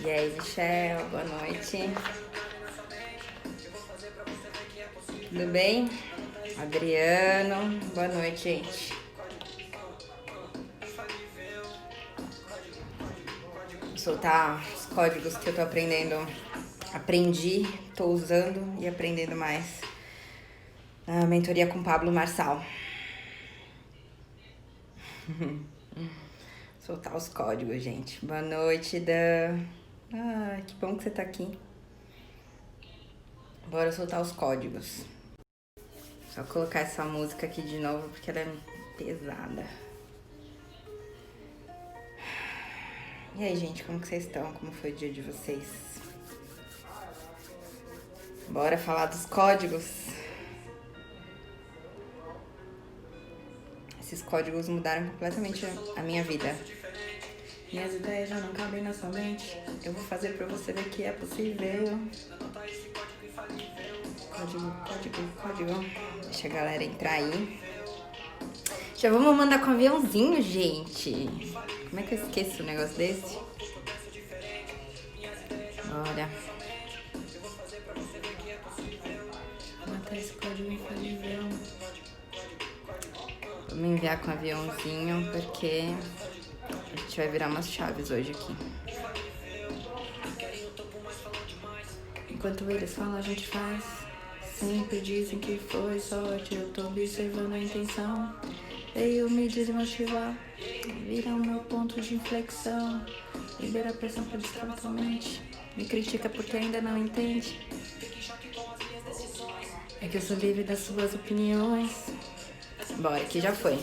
E aí, Michel, boa noite. Tudo bem? Adriano, boa noite, gente. Vou soltar os códigos que eu tô tô usando e aprendendo mais na mentoria com Pablo Marçal. Soltar os códigos, gente. Boa noite, Dan. Que bom que você tá aqui. Bora soltar os códigos. Só colocar essa música aqui de novo porque ela é pesada. E aí, gente, como que vocês estão? Como foi o dia de vocês? Bora falar dos códigos. Esses códigos mudaram completamente a minha vida. Minhas ideias já não cabem na sua mente. Eu vou fazer pra você ver que é possível. Código. Deixa a galera entrar aí. Já vamos mandar com aviãozinho, gente. Como é que eu esqueço um negócio desse? Bora. Matar esse código infalível. Vamos enviar com aviãozinho, porque a gente vai virar umas chaves hoje aqui. Enquanto eles falam, a gente faz. Sempre dizem que foi sorte, eu tô observando a intenção. Veio me desmotivar, vira o meu ponto de inflexão. Libera a pressão pra distrair tua mente. Me critica porque ainda não entende. É que eu sou livre das suas opiniões. Bora, que já foi.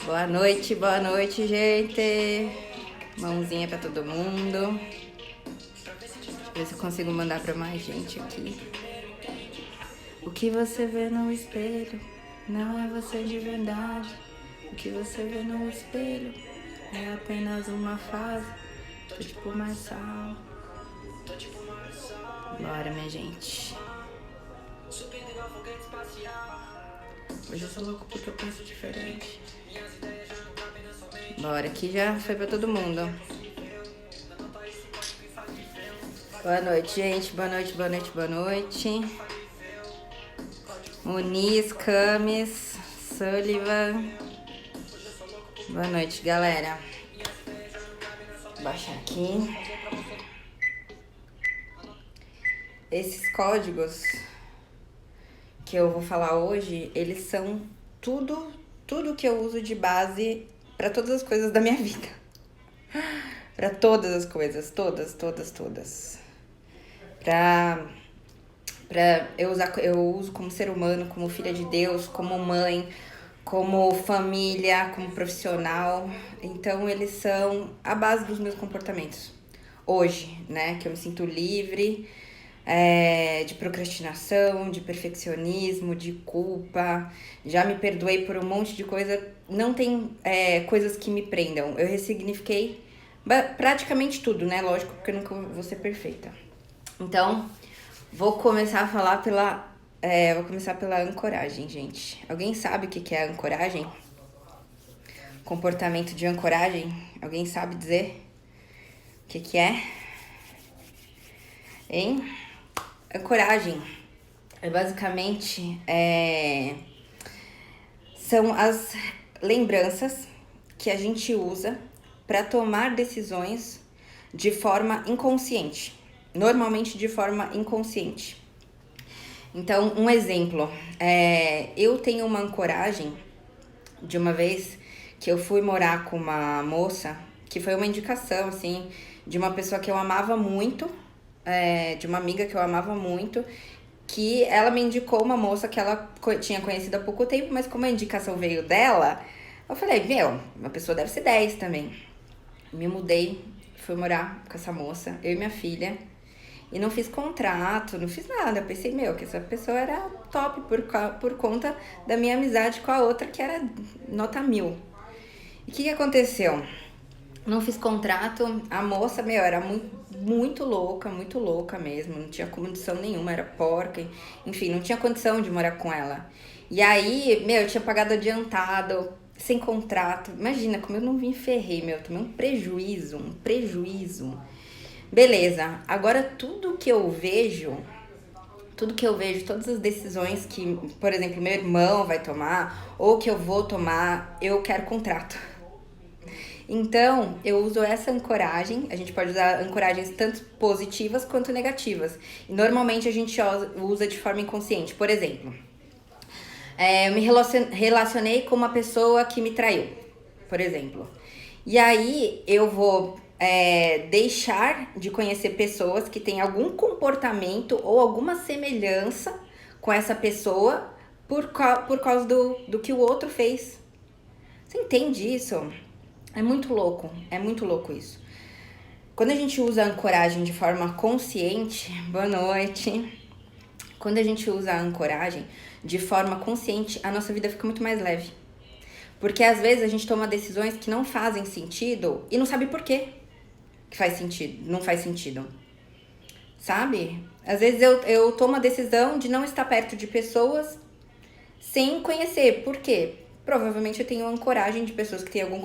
Boa noite, gente. Mãozinha pra todo mundo. Deixa eu ver se eu consigo mandar pra mais gente aqui. O que você vê no espelho não é você de verdade. O que você vê no espelho é apenas uma fase. Tô tipo Marçal. Bora, minha gente. Hoje eu sou louco porque eu penso diferente. Bora, aqui já foi pra todo mundo. Boa noite, gente. Boa noite. Muniz, Camis, Sullivan. Boa noite, galera. Vou baixar aqui. Esses códigos que eu vou falar hoje, eles são tudo que eu uso de base para todas as coisas da minha vida. Para todas as coisas, todas. Eu uso como ser humano, como filha de Deus, como mãe, como família, como profissional. Então eles são a base dos meus comportamentos. Hoje, né, que eu me sinto livre de procrastinação, de perfeccionismo, de culpa. Já me perdoei por um monte de coisa. Não tem coisas que me prendam. Eu ressignifiquei praticamente tudo, né? Lógico, porque eu nunca vou ser perfeita. Então, vou começar a falar pela ancoragem, gente. Alguém sabe o que é ancoragem? Comportamento de ancoragem? Alguém sabe dizer o que é? Hein? Ancoragem é basicamente são as lembranças que a gente usa para tomar decisões de forma inconsciente. Normalmente de forma inconsciente. Então, um exemplo. Eu tenho uma ancoragem de uma vez que eu fui morar com uma moça, que foi uma indicação, assim, de uma pessoa que eu amava muito, de uma amiga que eu amava muito, que ela me indicou uma moça que ela tinha conhecido há pouco tempo, mas como a indicação veio dela, eu falei, uma pessoa deve ser 10 também. Me mudei, fui morar com essa moça, eu e minha filha, e não fiz contrato, não fiz nada. Eu pensei, que essa pessoa era top por conta da minha amizade com a outra, que era nota 1000. E o que aconteceu? Não fiz contrato, a moça, era muito louca mesmo, não tinha condição nenhuma, era porca, enfim, não tinha condição de morar com ela. E aí, eu tinha pagado adiantado sem contrato. Imagina como eu não me ferrei, meu. Tomei um prejuízo, um prejuízo. Beleza, agora tudo que eu vejo, todas as decisões que, por exemplo, meu irmão vai tomar ou que eu vou tomar, eu quero contrato. Então, eu uso essa ancoragem, a gente pode usar ancoragens tanto positivas quanto negativas. E normalmente a gente usa de forma inconsciente. Por exemplo, eu me relacionei com uma pessoa que me traiu, por exemplo. E aí eu vou deixar de conhecer pessoas que têm algum comportamento ou alguma semelhança com essa pessoa por causa do que o outro fez. Você entende isso? É muito louco isso. Quando a gente usa a ancoragem de forma consciente, boa noite. Quando a gente usa a ancoragem de forma consciente, a nossa vida fica muito mais leve. Porque às vezes a gente toma decisões que não fazem sentido e não sabe por quê que faz sentido, não faz sentido. Sabe? Às vezes eu tomo a decisão de não estar perto de pessoas sem conhecer. Por quê? Provavelmente eu tenho ancoragem de pessoas que têm algum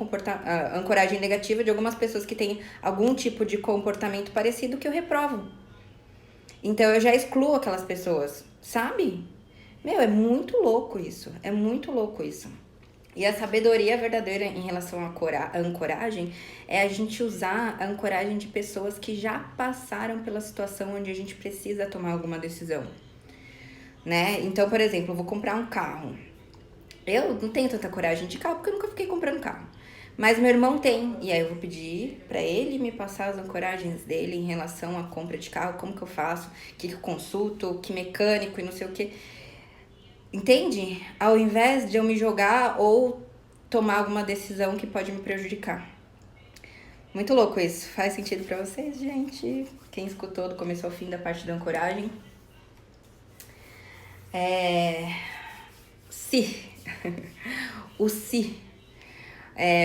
ancoragem negativa, de algumas pessoas que têm algum tipo de comportamento parecido que eu reprovo. Então eu já excluo aquelas pessoas, sabe? Meu, é muito louco isso. É muito louco isso. E a sabedoria verdadeira em relação à ancoragem é a gente usar a ancoragem de pessoas que já passaram pela situação onde a gente precisa tomar alguma decisão, né? Então, por exemplo, eu vou comprar um carro. Eu não tenho tanta coragem de carro porque eu nunca fiquei comprando carro. Mas meu irmão tem, e aí eu vou pedir pra ele me passar as ancoragens dele em relação à compra de carro, como que eu faço, o que eu consulto, que mecânico e não sei o que. Entende? Ao invés de eu me jogar ou tomar alguma decisão que pode me prejudicar. Muito louco isso. Faz sentido pra vocês, gente? Quem escutou do começo ao fim da parte da ancoragem? Se. O se.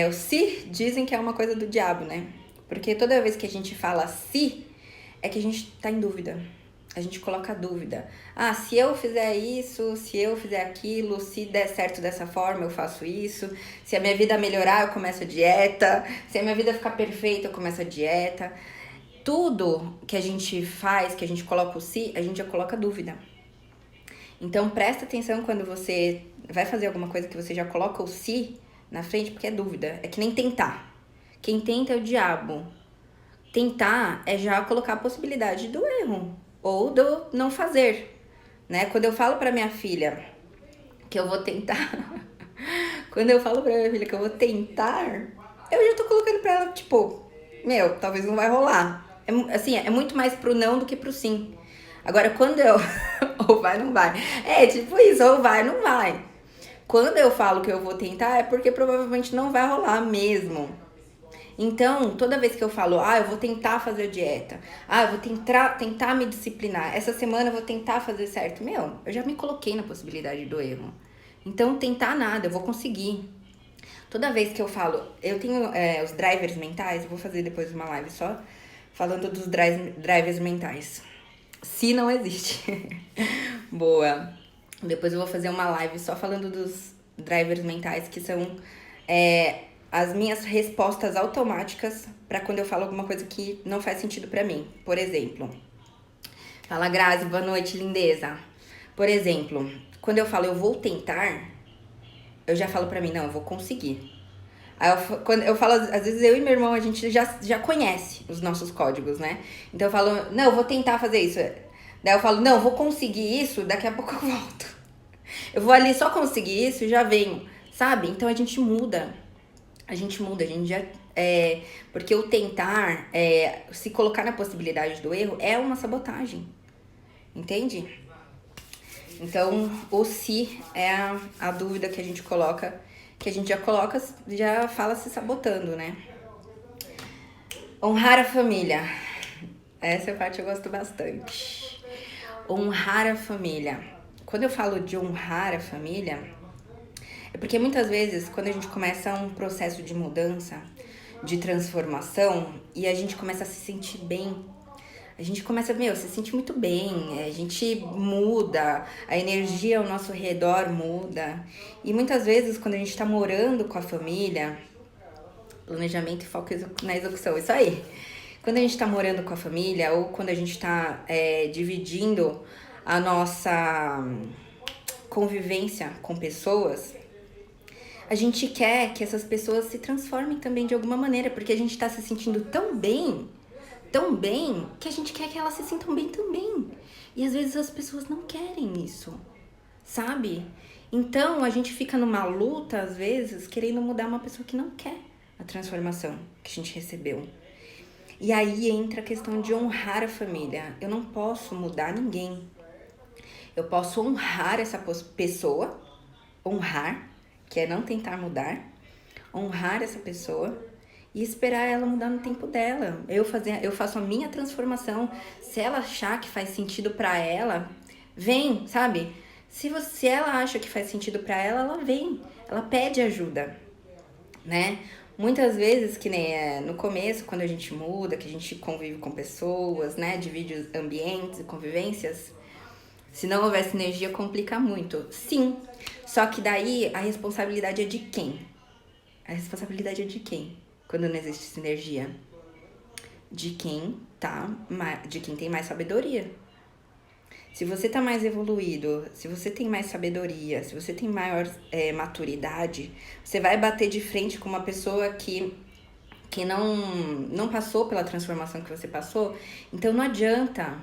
O se dizem que é uma coisa do diabo, né? Porque toda vez que a gente fala se, é que a gente tá em dúvida. A gente coloca dúvida. Ah, se eu fizer isso, se eu fizer aquilo, se der certo dessa forma, eu faço isso. Se a minha vida melhorar, eu começo a dieta. Se a minha vida ficar perfeita, eu começo a dieta. Tudo que a gente faz, que a gente coloca o se, a gente já coloca dúvida. Então, presta atenção quando você vai fazer alguma coisa que você já coloca o se na frente, porque é dúvida. É que nem tentar. Quem tenta é o diabo. Tentar é já colocar a possibilidade do erro ou do não fazer, né? Quando eu falo pra minha filha que eu vou tentar, quando eu falo pra minha filha que eu vou tentar, eu já tô colocando pra ela, tipo, meu, talvez não vai rolar. Assim, é muito mais pro não do que pro sim. Agora, quando eu... ou vai, não vai. É, tipo isso, ou vai, não vai. Quando eu falo que eu vou tentar, é porque provavelmente não vai rolar mesmo. Então, toda vez que eu falo, eu vou tentar fazer dieta, eu vou tentar me disciplinar, essa semana eu vou tentar fazer certo, meu, eu já me coloquei na possibilidade do erro. Então, tentar nada, eu vou conseguir. Toda vez que eu falo, eu tenho os drivers mentais, eu vou fazer depois uma live só falando dos drivers mentais. Se não existe. Boa. Depois eu vou fazer uma live só falando dos drivers mentais, que são as minhas respostas automáticas para quando eu falo alguma coisa que não faz sentido para mim. Por exemplo, fala Grazi, boa noite, lindeza. Por exemplo, quando eu falo eu vou tentar, eu já falo pra mim, não, eu vou conseguir. Aí quando eu falo, às vezes eu e meu irmão, a gente já conhece os nossos códigos, né? Então eu falo, não, eu vou tentar fazer isso. Daí eu falo, não, eu vou conseguir isso, daqui a pouco eu volto. Eu vou ali só conseguir isso e já venho, sabe? Então a gente muda. A gente já... porque o tentar, se colocar na possibilidade do erro, é uma sabotagem. Entende? Então, o se é a dúvida que a gente coloca, que a gente já fala se sabotando, né? Honrar a família. Essa parte eu gosto bastante. Honrar a família. Quando eu falo de honrar a família, é porque muitas vezes, quando a gente começa um processo de mudança, de transformação, e a gente começa a se sentir bem, a gente começa, se sente muito bem, a gente muda, a energia ao nosso redor muda. E muitas vezes, quando a gente tá morando com a família, planejamento e foco na execução, isso aí. Quando a gente tá morando com a família ou quando a gente tá dividindo a nossa convivência com pessoas, a gente quer que essas pessoas se transformem também de alguma maneira, porque a gente tá se sentindo tão bem, que a gente quer que elas se sintam bem também. E às vezes as pessoas não querem isso, sabe? Então a gente fica numa luta, às vezes, querendo mudar uma pessoa que não quer a transformação que a gente recebeu. E aí entra a questão de honrar a família. Eu não posso mudar ninguém. Eu posso honrar essa pessoa, honrar, que é não tentar mudar, honrar essa pessoa e esperar ela mudar no tempo dela. Eu faço a minha transformação. Se ela achar que faz sentido pra ela, vem, sabe? Se ela acha que faz sentido pra ela, ela vem. Ela pede ajuda, né? Muitas vezes, que nem no começo, quando a gente muda, que a gente convive com pessoas, né? Divide ambientes e convivências. Se não houver sinergia, complica muito. Sim, só que daí a responsabilidade é de quem? A responsabilidade é de quem? Quando não existe sinergia? De quem tem mais sabedoria. Se você tá mais evoluído, se você tem mais sabedoria, se você tem maior maturidade, você vai bater de frente com uma pessoa que não passou pela transformação que você passou. Então não adianta.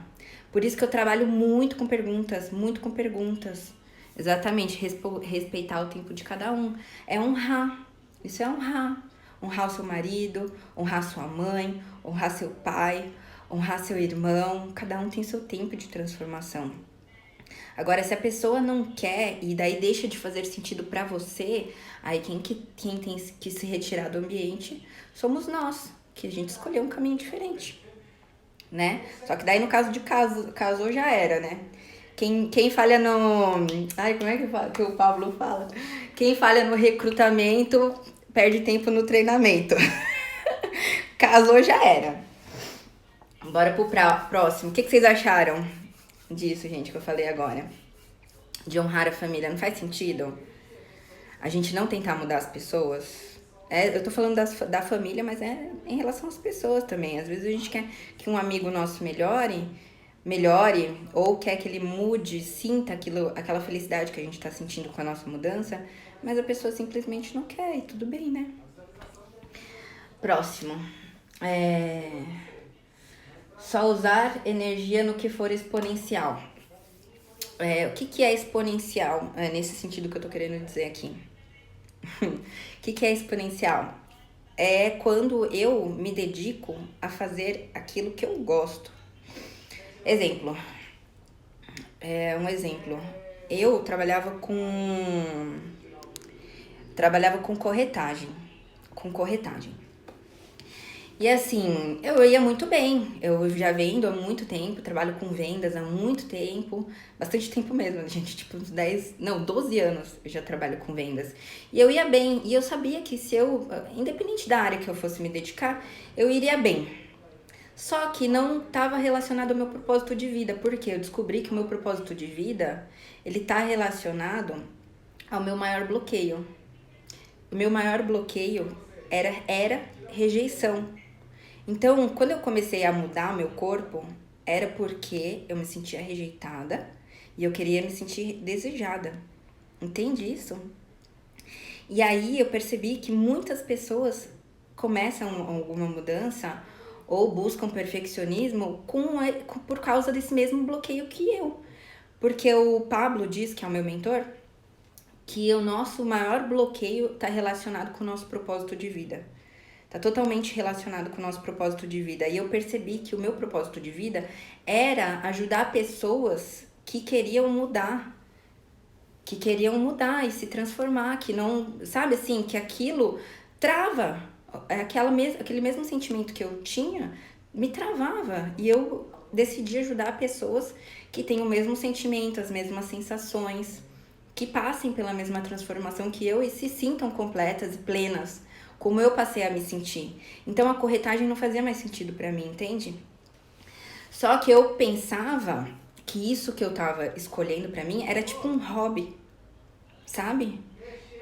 Por isso que eu trabalho muito com perguntas. Exatamente, respeitar o tempo de cada um. É honrar. Isso é honrar. Honrar o seu marido, honrar sua mãe, honrar seu pai, honrar seu irmão. Cada um tem seu tempo de transformação. Agora, se a pessoa não quer e daí deixa de fazer sentido pra você, aí quem tem que se retirar do ambiente somos nós, que a gente escolheu um caminho diferente, né? Só que daí no caso de casou já era, né? Quem falha no... Ai, como é que o Pablo fala? Quem falha no recrutamento perde tempo no treinamento. Casou já era. Bora pro próximo. O que vocês acharam disso, gente, que eu falei agora? De honrar a família. Não faz sentido a gente não tentar mudar as pessoas? Eu tô falando da família, mas é em relação às pessoas também. Às vezes a gente quer que um amigo nosso melhore, ou quer que ele mude, sinta aquela felicidade que a gente tá sentindo com a nossa mudança, mas a pessoa simplesmente não quer, e tudo bem, né? Próximo. Só usar energia no que for exponencial. O que é exponencial? Nesse sentido que eu tô querendo dizer aqui. O que é exponencial? É quando eu me dedico a fazer aquilo que eu gosto. Exemplo. Um exemplo. Eu trabalhava com corretagem. E assim, eu ia muito bem. Eu já vendo há muito tempo, trabalho com vendas há muito tempo. Bastante tempo mesmo, gente. Tipo, 12 anos eu já trabalho com vendas. E eu ia bem. E eu sabia que se eu, independente da área que eu fosse me dedicar, eu iria bem. Só que não estava relacionado ao meu propósito de vida. Porque eu descobri que o meu propósito de vida, ele tá relacionado ao meu maior bloqueio. O meu maior bloqueio era rejeição. Então, quando eu comecei a mudar o meu corpo, era porque eu me sentia rejeitada e eu queria me sentir desejada. Entende isso? E aí eu percebi que muitas pessoas começam alguma mudança ou buscam perfeccionismo por causa desse mesmo bloqueio que eu. Porque o Pablo diz, que é o meu mentor, que o nosso maior bloqueio está relacionado com o nosso propósito de vida. Está totalmente relacionado com o nosso propósito de vida. E eu percebi que o meu propósito de vida era ajudar pessoas que queriam mudar e se transformar, que não, sabe assim, que aquilo trava, aquele mesmo sentimento que eu tinha me travava. E eu decidi ajudar pessoas que têm o mesmo sentimento, as mesmas sensações, que passem pela mesma transformação que eu e se sintam completas e plenas, como eu passei a me sentir. Então a corretagem não fazia mais sentido pra mim, entende? Só que eu pensava que isso que eu tava escolhendo pra mim era tipo um hobby, sabe?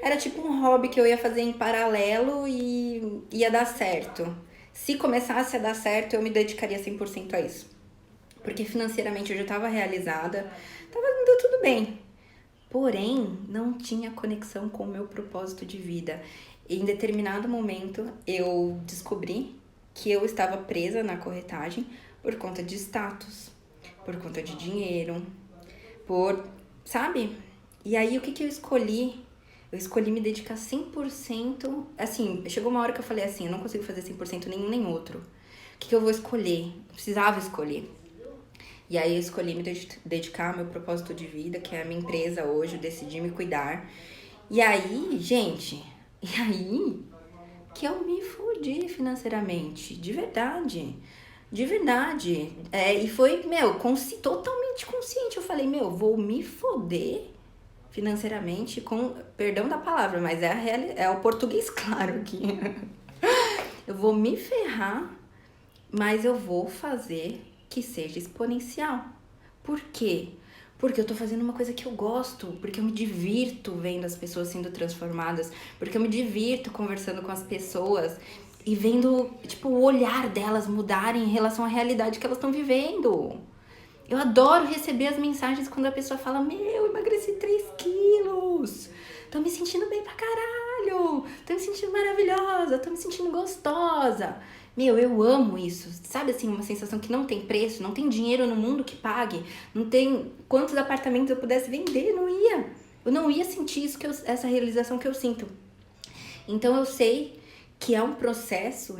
Era tipo um hobby que eu ia fazer em paralelo e ia dar certo. Se começasse a dar certo, eu me dedicaria 100% a isso. Porque financeiramente eu já estava realizada, tava indo tudo bem. Porém, não tinha conexão com o meu propósito de vida. Em determinado momento, eu descobri que eu estava presa na corretagem por conta de status, por conta de dinheiro, sabe? E aí, o que eu escolhi? Eu escolhi me dedicar 100%, assim, chegou uma hora que eu falei assim, eu não consigo fazer 100% nenhum nem outro. O que eu vou escolher? Eu precisava escolher. E aí eu escolhi me dedicar ao meu propósito de vida, que é a minha empresa hoje, eu decidi me cuidar. E aí, gente, que eu me fudi financeiramente, de verdade. De verdade. E foi, totalmente consciente. Eu falei, vou me foder financeiramente com, perdão da palavra, mas é o português claro aqui. Eu vou me ferrar, mas eu vou fazer que seja exponencial. Por quê? Porque eu tô fazendo uma coisa que eu gosto, porque eu me divirto vendo as pessoas sendo transformadas, porque eu me divirto conversando com as pessoas e vendo, tipo, o olhar delas mudarem em relação à realidade que elas estão vivendo. Eu adoro receber as mensagens quando a pessoa fala, emagreci 3 quilos, tô me sentindo bem pra caralho, tô me sentindo maravilhosa, tô me sentindo gostosa. Eu amo isso, sabe assim, uma sensação que não tem preço, não tem dinheiro no mundo que pague, não tem quantos apartamentos eu pudesse vender, eu não ia sentir isso, essa realização que eu sinto. Então eu sei que é um processo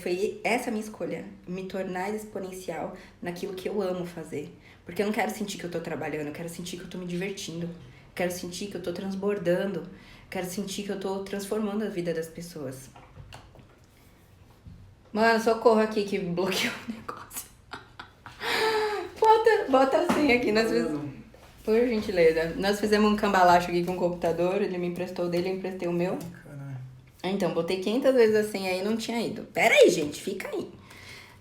foi essa a minha escolha, me tornar exponencial naquilo que eu amo fazer. Porque eu não quero sentir que eu tô trabalhando, eu quero sentir que eu tô me divertindo, eu quero sentir que eu tô transbordando, eu quero sentir que eu tô transformando a vida das pessoas. Mano, socorro aqui que bloqueou o negócio. Bota a senha aqui, por gentileza. Nós fizemos um cambalacho aqui com o computador, ele me emprestou o dele, eu emprestei o meu. Então, botei 500 vezes a senha aí e não tinha ido. Pera aí, gente, fica aí.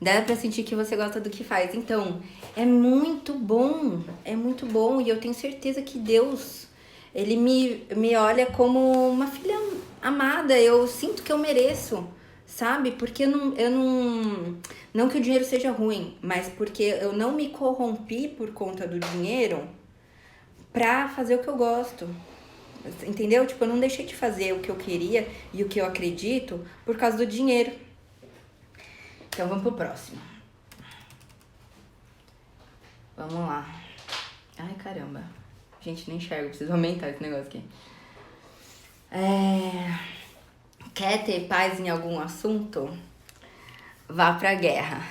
Dá pra sentir que você gosta do que faz. Então, é muito bom e eu tenho certeza que Deus, ele me olha como uma filha amada. Eu sinto que eu mereço, sabe? Porque não que o dinheiro seja ruim, mas porque eu não me corrompi por conta do dinheiro pra fazer o que eu gosto. Entendeu? Tipo, eu não deixei de fazer o que eu queria e o que eu acredito por causa do dinheiro. Então, vamos pro próximo. Vamos lá. Ai, caramba. Gente, nem enxergo. Preciso aumentar esse negócio aqui. Quer ter paz em algum assunto? Vá pra guerra.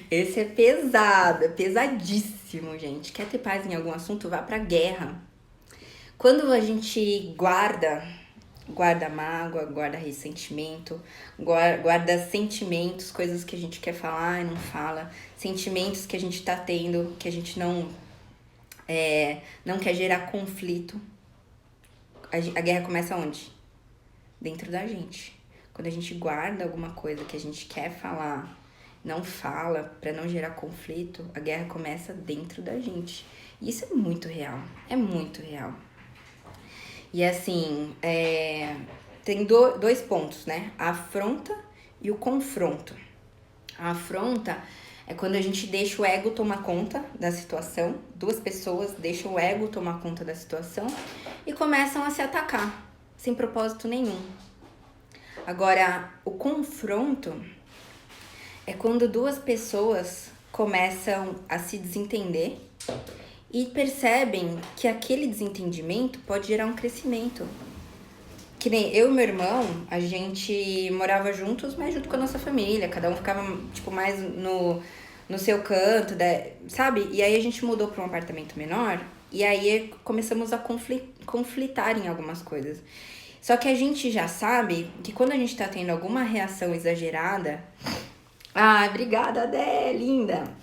Esse é pesado, é pesadíssimo, gente. Quer ter paz em algum assunto? Vá pra guerra. Quando a gente guarda mágoa, guarda ressentimento, guarda sentimentos, coisas que a gente quer falar e não fala, sentimentos que a gente tá tendo, que a gente não quer gerar conflito, a guerra começa onde? Dentro da gente. Quando a gente guarda alguma coisa que a gente quer falar, não fala, pra não gerar conflito, a guerra começa dentro da gente. E isso é muito real, é muito real. E assim, tem dois pontos, né? A afronta e o confronto. A afronta é quando a gente deixa o ego tomar conta da situação, duas pessoas deixam o ego tomar conta da situação e começam a se atacar, sem propósito nenhum. Agora, o confronto é quando duas pessoas começam a se desentender e percebem que aquele desentendimento pode gerar um crescimento. Que nem eu e meu irmão, a gente morava juntos, mas junto com a nossa família. Cada um ficava, tipo, mais no seu canto, sabe? E aí a gente mudou para um apartamento menor e aí começamos a conflitar em algumas coisas. Só que a gente já sabe que quando a gente tá tendo alguma reação exagerada... Ah, obrigada, Adé, linda!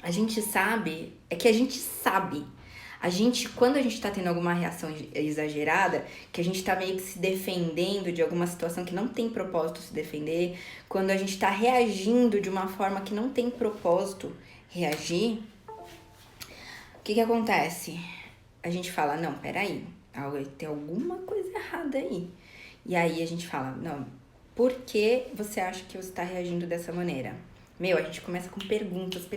A gente sabe Quando a gente tá tendo alguma reação exagerada, que a gente tá meio que se defendendo de alguma situação que não tem propósito se defender, quando a gente tá reagindo de uma forma que não tem propósito reagir, o que acontece? A gente fala, não, peraí, tem alguma coisa errada aí. E aí a gente fala, não, por que você acha que você tá reagindo dessa maneira? A gente começa com perguntas.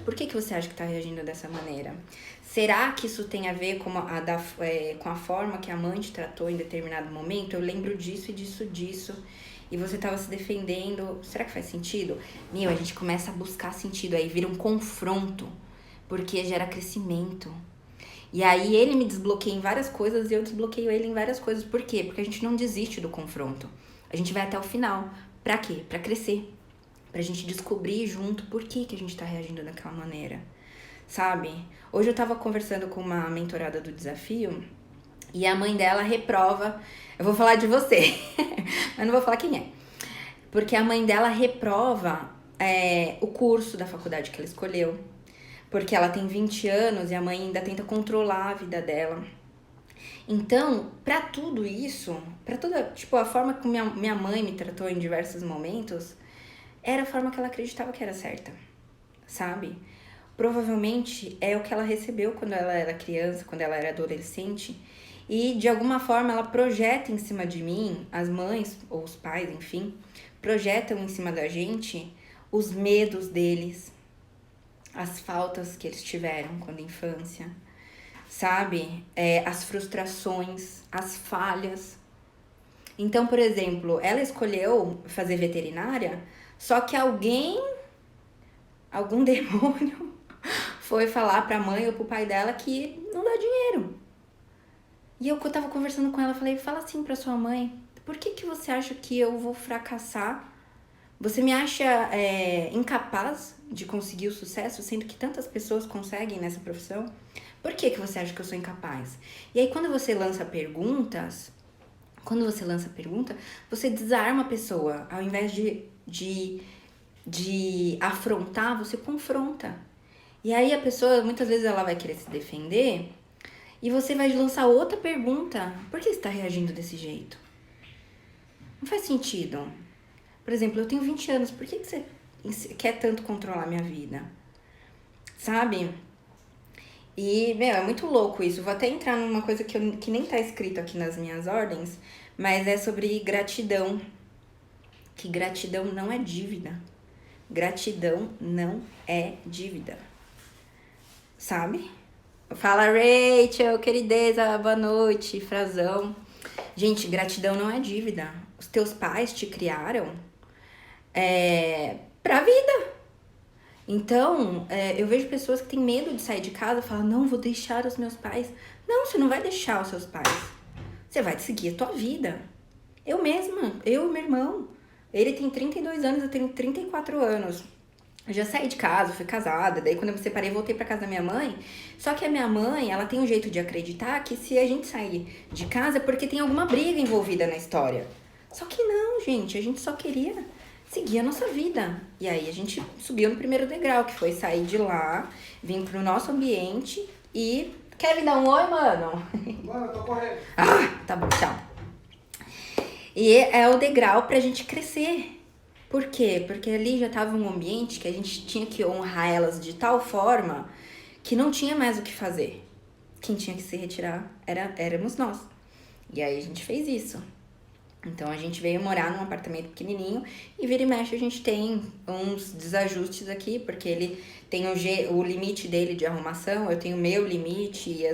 Por que você acha que tá reagindo dessa maneira? Será que isso tem a ver com a forma que a mãe te tratou em determinado momento? Eu lembro disso e disso. E você tava se defendendo. Será que faz sentido? A gente começa a buscar sentido. Aí vira um confronto. Porque gera crescimento. E aí ele me desbloqueia em várias coisas e eu desbloqueio ele em várias coisas. Por quê? Porque a gente não desiste do confronto. A gente vai até o final. Pra quê? Pra crescer. Pra gente descobrir junto por que a gente tá reagindo daquela maneira, sabe? Hoje eu tava conversando com uma mentorada do desafio e a mãe dela reprova. Eu vou falar de você, mas não vou falar quem é. Porque a mãe dela reprova o curso da faculdade que ela escolheu. Porque ela tem 20 anos e a mãe ainda tenta controlar a vida dela. Então, pra tudo isso, pra toda, a forma que minha mãe me tratou em diversos momentos, era a forma que ela acreditava que era certa, sabe? Provavelmente é o que ela recebeu quando ela era criança, quando ela era adolescente. E, de alguma forma, ela projeta em cima de mim, as mães ou os pais, enfim, projetam em cima da gente os medos deles, as faltas que eles tiveram quando infância, sabe? As frustrações, as falhas. Então, por exemplo, ela escolheu fazer veterinária, só que algum demônio, foi falar pra mãe ou pro pai dela que não dá dinheiro. E eu tava conversando com ela, falei, fala assim pra sua mãe, por que você acha que eu vou fracassar? Você me acha incapaz de conseguir o sucesso, sendo que tantas pessoas conseguem nessa profissão? Por que você acha que eu sou incapaz? E aí, quando você lança perguntas, você desarma a pessoa. Ao invés de afrontar, você confronta. E aí a pessoa, muitas vezes, ela vai querer se defender e você vai lançar outra pergunta. Por que você está reagindo desse jeito? Não faz sentido. Por exemplo, eu tenho 20 anos, por que você quer tanto controlar minha vida? Sabe? E, é muito louco isso. Vou até entrar numa coisa que nem tá escrito aqui nas minhas ordens, mas é sobre gratidão. Que gratidão não é dívida. Gratidão não é dívida. Sabe? Fala, Rachel, querideza, boa noite, Frazão. Gente, gratidão não é dívida. Os teus pais te criaram pra vida. Então, eu vejo pessoas que têm medo de sair de casa e falam, não, vou deixar os meus pais. Não, você não vai deixar os seus pais. Você vai seguir a tua vida. Eu mesma, eu e meu irmão. Ele tem 32 anos, eu tenho 34 anos. Eu já saí de casa, fui casada, daí quando eu me separei, voltei pra casa da minha mãe. Só que a minha mãe, ela tem um jeito de acreditar que se a gente sair de casa é porque tem alguma briga envolvida na história. Só que não, gente, a gente só queria seguir a nossa vida. E aí a gente subiu no primeiro degrau, que foi sair de lá, vir pro nosso ambiente e... Quer me dar um oi, mano? Mano, eu tô correndo. Tá bom, tchau. E é o degrau pra gente crescer. Por quê? Porque ali já tava um ambiente que a gente tinha que honrar elas de tal forma que não tinha mais o que fazer. Quem tinha que se retirar éramos nós. E aí a gente fez isso. Então a gente veio morar num apartamento pequenininho e vira e mexe a gente tem uns desajustes aqui, porque ele tem o limite dele de arrumação, eu tenho o meu limite,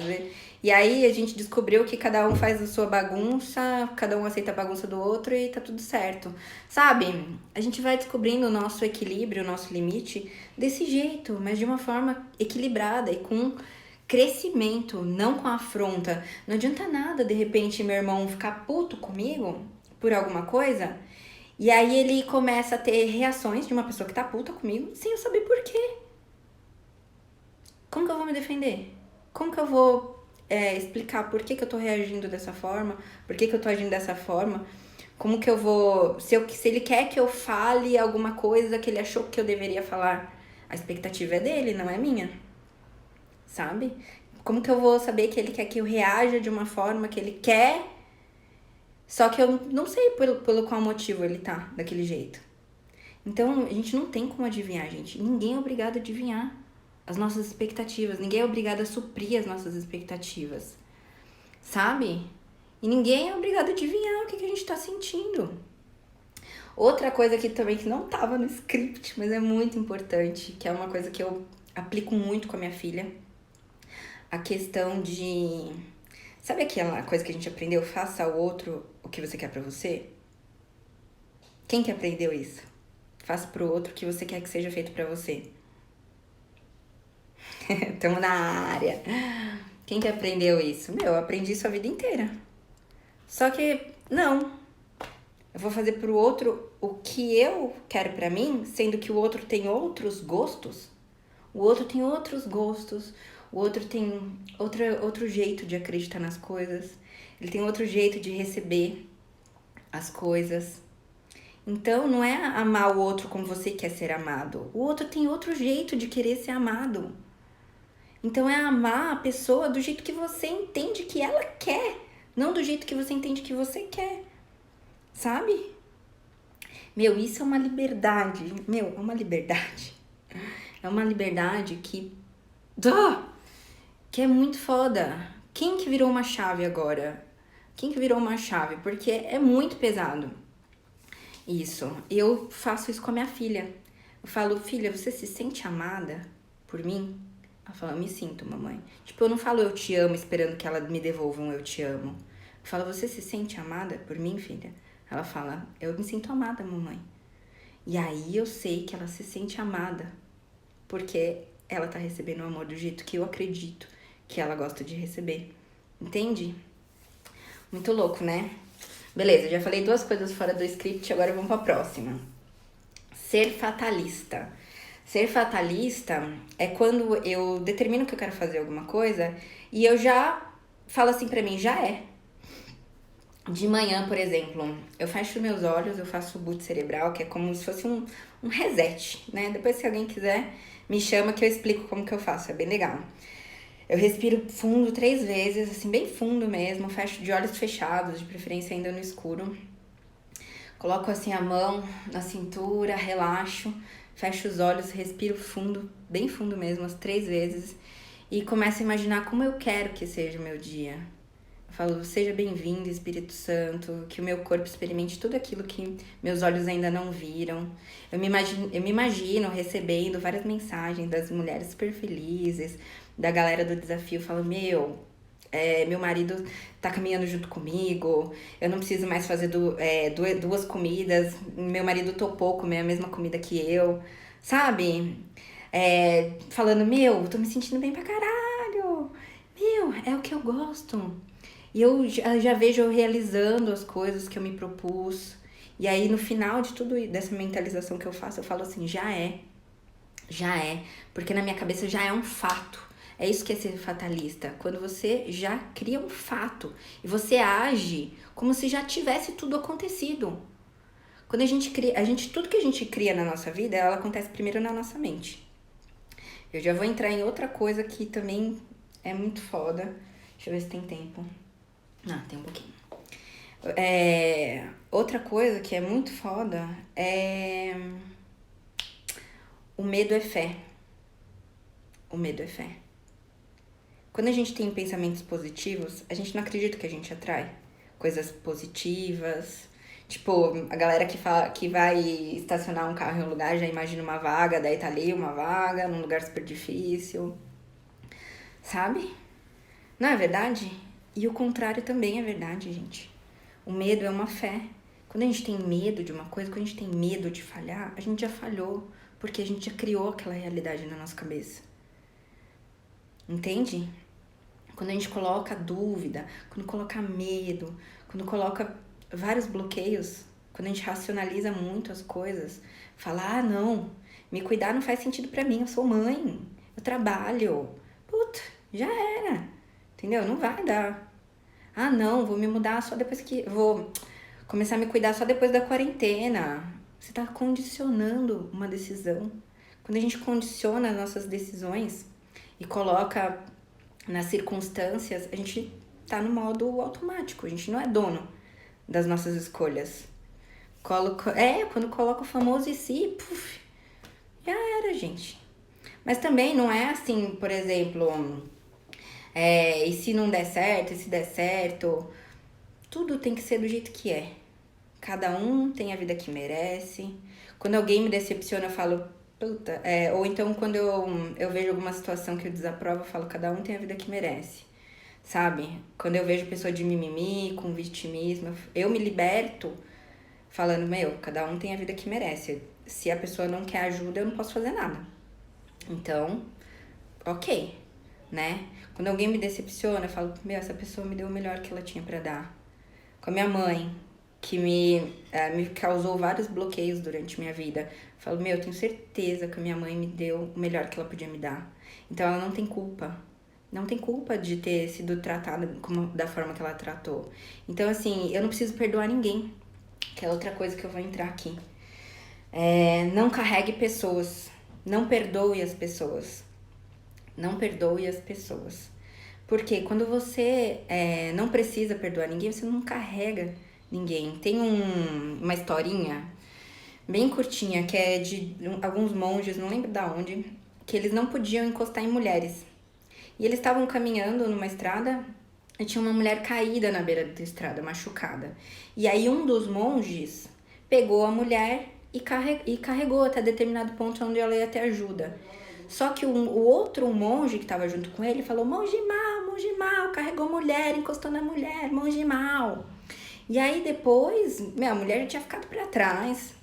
e aí a gente descobriu que cada um faz a sua bagunça, cada um aceita a bagunça do outro e tá tudo certo. Sabe? A gente vai descobrindo o nosso equilíbrio, o nosso limite desse jeito, mas de uma forma equilibrada e com crescimento, não com afronta. Não adianta nada, de repente, meu irmão ficar puto comigo por alguma coisa, e aí ele começa a ter reações de uma pessoa que tá puta comigo, sem eu saber por quê. Como que eu vou me defender? Como que eu vou explicar por que eu tô reagindo dessa forma? Por que eu tô agindo dessa forma? Como que eu vou... Se ele quer que eu fale alguma coisa que ele achou que eu deveria falar, a expectativa é dele, não é minha. sabe? Como que eu vou saber que ele quer que eu reaja de uma forma que ele quer, só que eu não sei pelo qual motivo ele tá daquele jeito. Então, a gente não tem como adivinhar, gente. Ninguém é obrigado a adivinhar as nossas expectativas. Ninguém é obrigado a suprir as nossas expectativas, sabe? E ninguém é obrigado a adivinhar o que a gente tá sentindo. Outra coisa aqui também que não tava no script, mas é muito importante, que é uma coisa que eu aplico muito com a minha filha. A questão de... Sabe aquela coisa que a gente aprendeu? Faça ao outro o que você quer pra você? Quem que aprendeu isso? Faça pro outro o que você quer que seja feito pra você. Tamo na área. Quem que aprendeu isso? Meu, eu aprendi isso a vida inteira. Só que, não. Eu vou fazer pro outro o que eu quero pra mim, sendo que o outro tem outros gostos. O outro tem outros gostos. O outro tem outro jeito de acreditar nas coisas. Ele tem outro jeito de receber as coisas. Então, não é amar o outro como você quer ser amado. O outro tem outro jeito de querer ser amado. Então, é amar a pessoa do jeito que você entende que ela quer, não do jeito que você entende que você quer. Sabe? Meu, isso é uma liberdade. Meu, é uma liberdade. É uma liberdade que é muito foda. Quem que virou uma chave agora? Quem que virou uma chave? Porque é muito pesado. Isso. Eu faço isso com a minha filha. Eu falo, filha, você se sente amada por mim? Ela fala, eu me sinto, mamãe. Tipo, eu não falo eu te amo esperando que ela me devolva um eu te amo. Eu falo, você se sente amada por mim, filha? Ela fala, eu me sinto amada, mamãe. E aí eu sei que ela se sente amada. Porque ela tá recebendo o amor do jeito que eu acredito que ela gosta de receber. Entende? Muito louco, né? Beleza, já falei 2 coisas fora do script, agora vamos pra próxima. Ser fatalista. Ser fatalista é quando eu determino que eu quero fazer alguma coisa e eu já falo assim pra mim, já é. De manhã, por exemplo, eu fecho meus olhos, eu faço o boot cerebral, que é como se fosse um reset, né? Depois, se alguém quiser, me chama que eu explico como que eu faço, é bem legal. Eu respiro fundo 3 vezes, assim, bem fundo mesmo, fecho de olhos fechados, de preferência ainda no escuro. Coloco assim a mão na cintura, relaxo, fecho os olhos, respiro fundo, bem fundo mesmo, as 3 vezes. E começo a imaginar como eu quero que seja o meu dia. Eu falo, seja bem-vindo, Espírito Santo, que o meu corpo experimente tudo aquilo que meus olhos ainda não viram. Eu me imagino recebendo várias mensagens das mulheres super felizes, da galera do desafio, falo, meu marido tá caminhando junto comigo, eu não preciso mais fazer 2 comidas, meu marido topou comer a mesma comida que eu, sabe? Falando, meu, tô me sentindo bem pra caralho, meu, é o que eu gosto. E eu já vejo eu realizando as coisas que eu me propus. E aí, no final de tudo dessa mentalização que eu faço, eu falo assim, já é. Já é. Porque na minha cabeça já é um fato. É isso que é ser fatalista. Quando você já cria um fato e você age como se já tivesse tudo acontecido. Quando a gente cria, tudo que a gente cria na nossa vida, ela acontece primeiro na nossa mente. Eu já vou entrar em outra coisa que também é muito foda. Deixa eu ver se tem tempo. Não, tem um pouquinho. Outra coisa que é muito foda é... O medo é fé. O medo é fé. Quando a gente tem pensamentos positivos, a gente não acredita que a gente atrai coisas positivas. Tipo, a galera que vai estacionar um carro em um lugar já imagina uma vaga, daí tá ali uma vaga, num lugar super difícil. Sabe? Não é verdade? E o contrário também é verdade, gente. O medo é uma fé. Quando a gente tem medo de uma coisa, quando a gente tem medo de falhar, a gente já falhou, porque a gente já criou aquela realidade na nossa cabeça. Entende? Quando a gente coloca dúvida, quando coloca medo, quando coloca vários bloqueios, quando a gente racionaliza muito as coisas, fala, não, me cuidar não faz sentido pra mim, eu sou mãe, eu trabalho, puta, já era, entendeu? Não vai dar. Ah, não, vou me mudar só depois vou começar a me cuidar só depois da quarentena. Você tá condicionando uma decisão. Quando a gente condiciona as nossas decisões, e coloca nas circunstâncias, a gente tá no modo automático, a gente não é dono das nossas escolhas. Quando coloca o famoso e se, puf, já era, gente. Mas também não é assim, por exemplo, e se não der certo, e se der certo, tudo tem que ser do jeito que é. Cada um tem a vida que merece. Quando alguém me decepciona, eu falo, puta. Ou então, quando eu vejo alguma situação que eu desaprovo, eu falo, cada um tem a vida que merece. Sabe? Quando eu vejo pessoa de mimimi, com vitimismo, eu me liberto falando, cada um tem a vida que merece. Se a pessoa não quer ajuda, eu não posso fazer nada. Então, ok, né? Quando alguém me decepciona, eu falo, essa pessoa me deu o melhor que ela tinha pra dar. Com a minha mãe, que me causou vários bloqueios durante minha vida. Eu falo, eu tenho certeza que a minha mãe me deu o melhor que ela podia me dar. Então ela não tem culpa. Não tem culpa de ter sido tratada da forma que ela tratou. Então, assim, eu não preciso perdoar ninguém. Que é outra coisa que eu vou entrar aqui. Não carregue pessoas. Não perdoe as pessoas. Não perdoe as pessoas. Porque quando você não precisa perdoar ninguém, você não carrega ninguém. Tem uma historinha bem curtinha, que é de alguns monges, não lembro de onde, que eles não podiam encostar em mulheres. E eles estavam caminhando numa estrada e tinha uma mulher caída na beira da estrada, machucada. E aí um dos monges pegou a mulher e carregou até determinado ponto onde ela ia ter ajuda. Só que o outro monge que estava junto com ele falou, monge mal, carregou mulher, encostou na mulher, monge mal. E aí depois, a mulher já tinha ficado pra trás.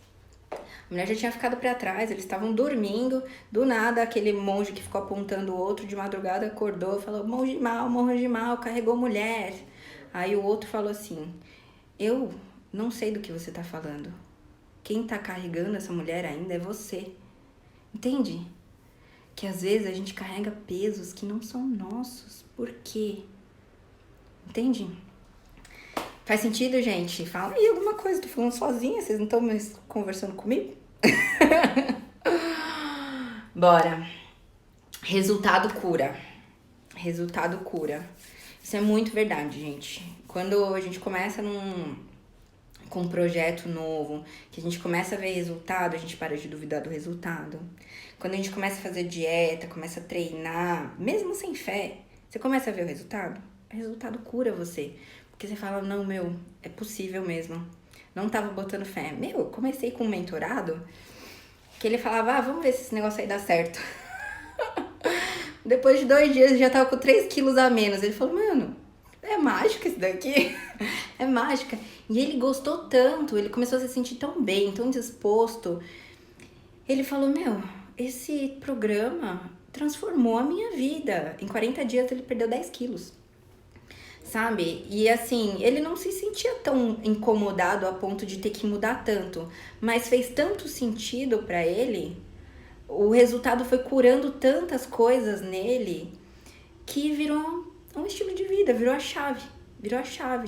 Eles estavam dormindo, do nada aquele monge que ficou apontando o outro de madrugada acordou e falou, monge mal, carregou mulher. Aí o outro falou assim, eu não sei do que você tá falando. Quem tá carregando essa mulher ainda é você. Entende? Que às vezes a gente carrega pesos que não são nossos. Por quê? Entende? Faz sentido, gente? Fala aí alguma coisa, tô falando sozinha, vocês não estão mais conversando comigo? Bora. Resultado cura. Isso é muito verdade, gente. Quando a gente começa com um projeto novo, que a gente começa a ver resultado, a gente para de duvidar do resultado. Quando a gente começa a fazer dieta, começa a treinar, mesmo sem fé, você começa a ver o resultado cura você. Porque você fala, não, é possível mesmo. Não tava botando fé. Eu comecei com um mentorado que ele falava, vamos ver se esse negócio aí dá certo. Depois de 2 dias, eu já tava com 3 quilos a menos. Ele falou, é mágica isso daqui. É mágica. E ele gostou tanto, ele começou a se sentir tão bem, tão disposto. Ele falou, esse programa transformou a minha vida. Em 40 dias, ele perdeu 10 quilos. Sabe? E assim, ele não se sentia tão incomodado a ponto de ter que mudar tanto, mas fez tanto sentido pra ele, o resultado foi curando tantas coisas nele, que virou um estilo de vida, virou a chave.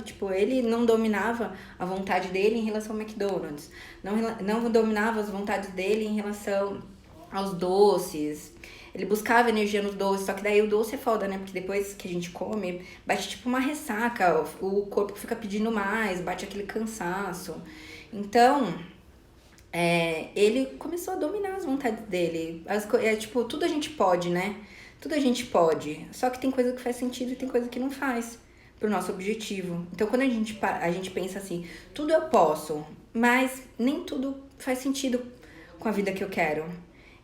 Tipo, ele não dominava a vontade dele em relação ao McDonald's, não dominava as vontades dele em relação aos doces. Ele buscava energia nos doces, só que daí o doce é foda, né? Porque depois que a gente come, bate tipo uma ressaca, o corpo fica pedindo mais, bate aquele cansaço. Então, ele começou a dominar as vontades dele. Tipo, tudo a gente pode, né? Tudo a gente pode. Só que tem coisa que faz sentido e tem coisa que não faz pro nosso objetivo. Então, quando a gente pensa assim, tudo eu posso, mas nem tudo faz sentido com a vida que eu quero.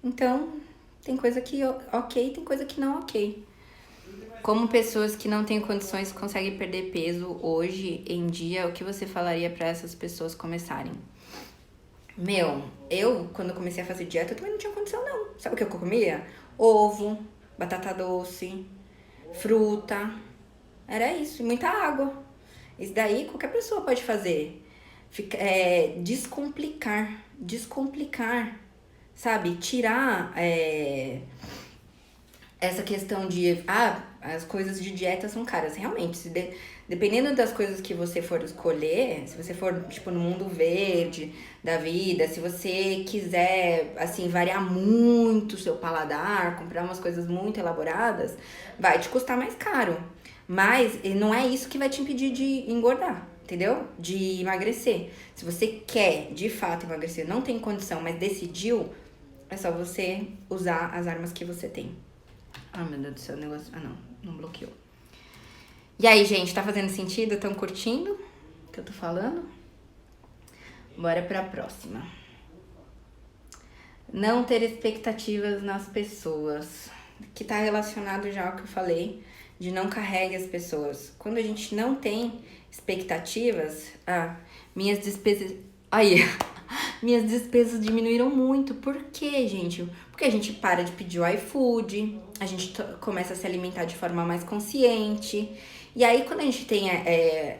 Então, tem coisa que ok, tem coisa que não ok. Como pessoas que não têm condições conseguem perder peso hoje em dia, o que você falaria para essas pessoas começarem? Eu, quando comecei a fazer dieta, eu também não tinha condição, não. Sabe o que eu comia? Ovo, batata doce, fruta. Era isso, e muita água. Isso daí qualquer pessoa pode fazer. Descomplicar, sabe? Tirar essa questão de, as coisas de dieta são caras. Realmente, dependendo das coisas que você for escolher, se você for, tipo, no mundo verde da vida, se você quiser, assim, variar muito o seu paladar, comprar umas coisas muito elaboradas, vai te custar mais caro. Mas não é isso que vai te impedir de engordar, entendeu? De emagrecer. Se você quer, de fato, emagrecer, não tem condição, mas decidiu, é só você usar as armas que você tem. Meu Deus do céu, o negócio... não bloqueou. E aí, gente, tá fazendo sentido? Estão curtindo o que eu tô falando? Bora pra próxima. Não ter expectativas nas pessoas. Que tá relacionado já ao que eu falei, de não carregue as pessoas. Quando a gente não tem expectativas, minhas despesas... Aí... Minhas despesas diminuíram muito. Por quê, gente? Porque a gente para de pedir o iFood, a gente começa a se alimentar de forma mais consciente. E aí, quando a gente tem